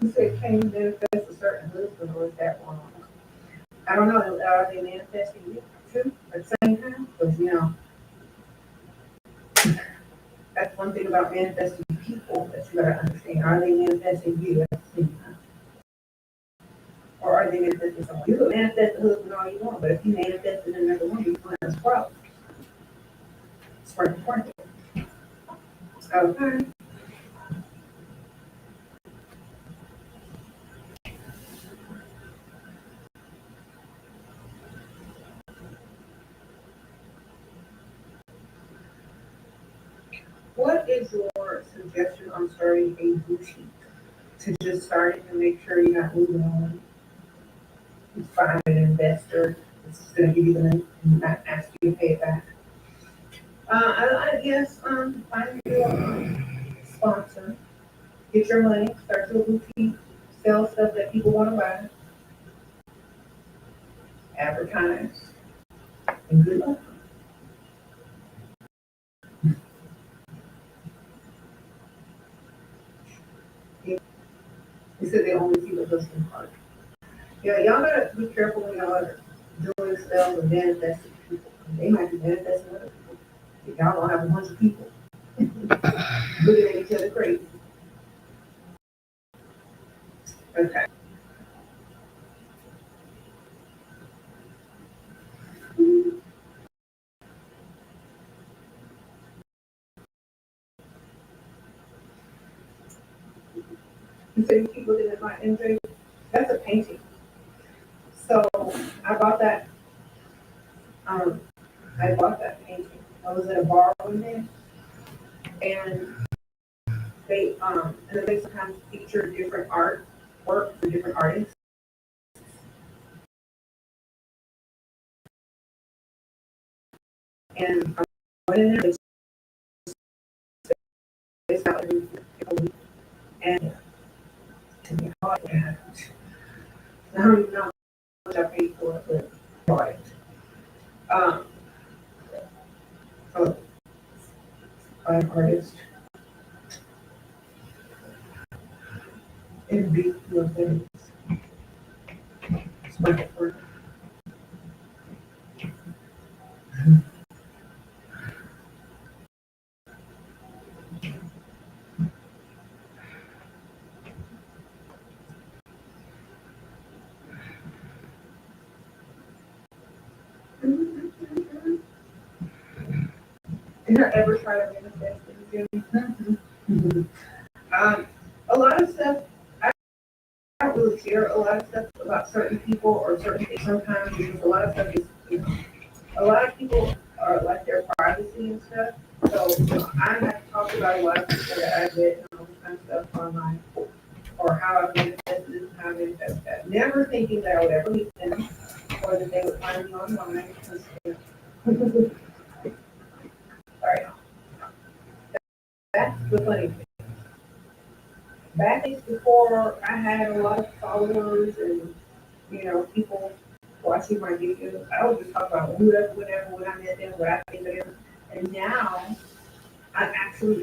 You said, can you manifest a certain husband, or is that wrong? I don't know. Are they manifesting you too at the same time? Because, you know, that's one thing about manifesting people that you gotta understand. Are they manifesting you at the same time? Or are they manifesting someone? You can manifest the husband all you want, but if you manifested another one, you're going to sprout. Sprinkle, sprinkle. Okay. What is your suggestion on starting a boutique? To just start it and make sure you're not losing money? Find an investor that's gonna give you the money and not ask you to pay it back. I guess, find your sponsor, get your money, start your boutique, sell stuff that people wanna buy, advertise, and good luck. They said they only see the listening part. Yeah, y'all gotta be careful when y'all are doing stuff and manifesting people. They might be manifesting other people. If y'all don't have a bunch of people looking at each other crazy. Okay. You said you keep looking at my MJ. That's a painting. So I bought that. Um, I bought that painting. I was at a bar one day, and they sometimes feature different art work for different artists. And I went in there. They started and to me, I don't even know how much I paid for it, but I bought it. Um, so an artist and be your things. Smart work. Did I ever try to manifest anything? A lot of stuff, I don't really share a lot of stuff about certain people or certain things sometimes because a lot of stuff is, a lot of people are like their privacy and stuff. So I have talked about a lot of people that I did and all this kind of stuff online or how I manifested this, how I manifested that. Never thinking that I would ever meet them or that they would find me online because, sorry, that's the funny thing. Back before I had a lot of followers and, people watching my videos, I would just talk about whoever, whenever, when I met them, what I think of them. And now I actually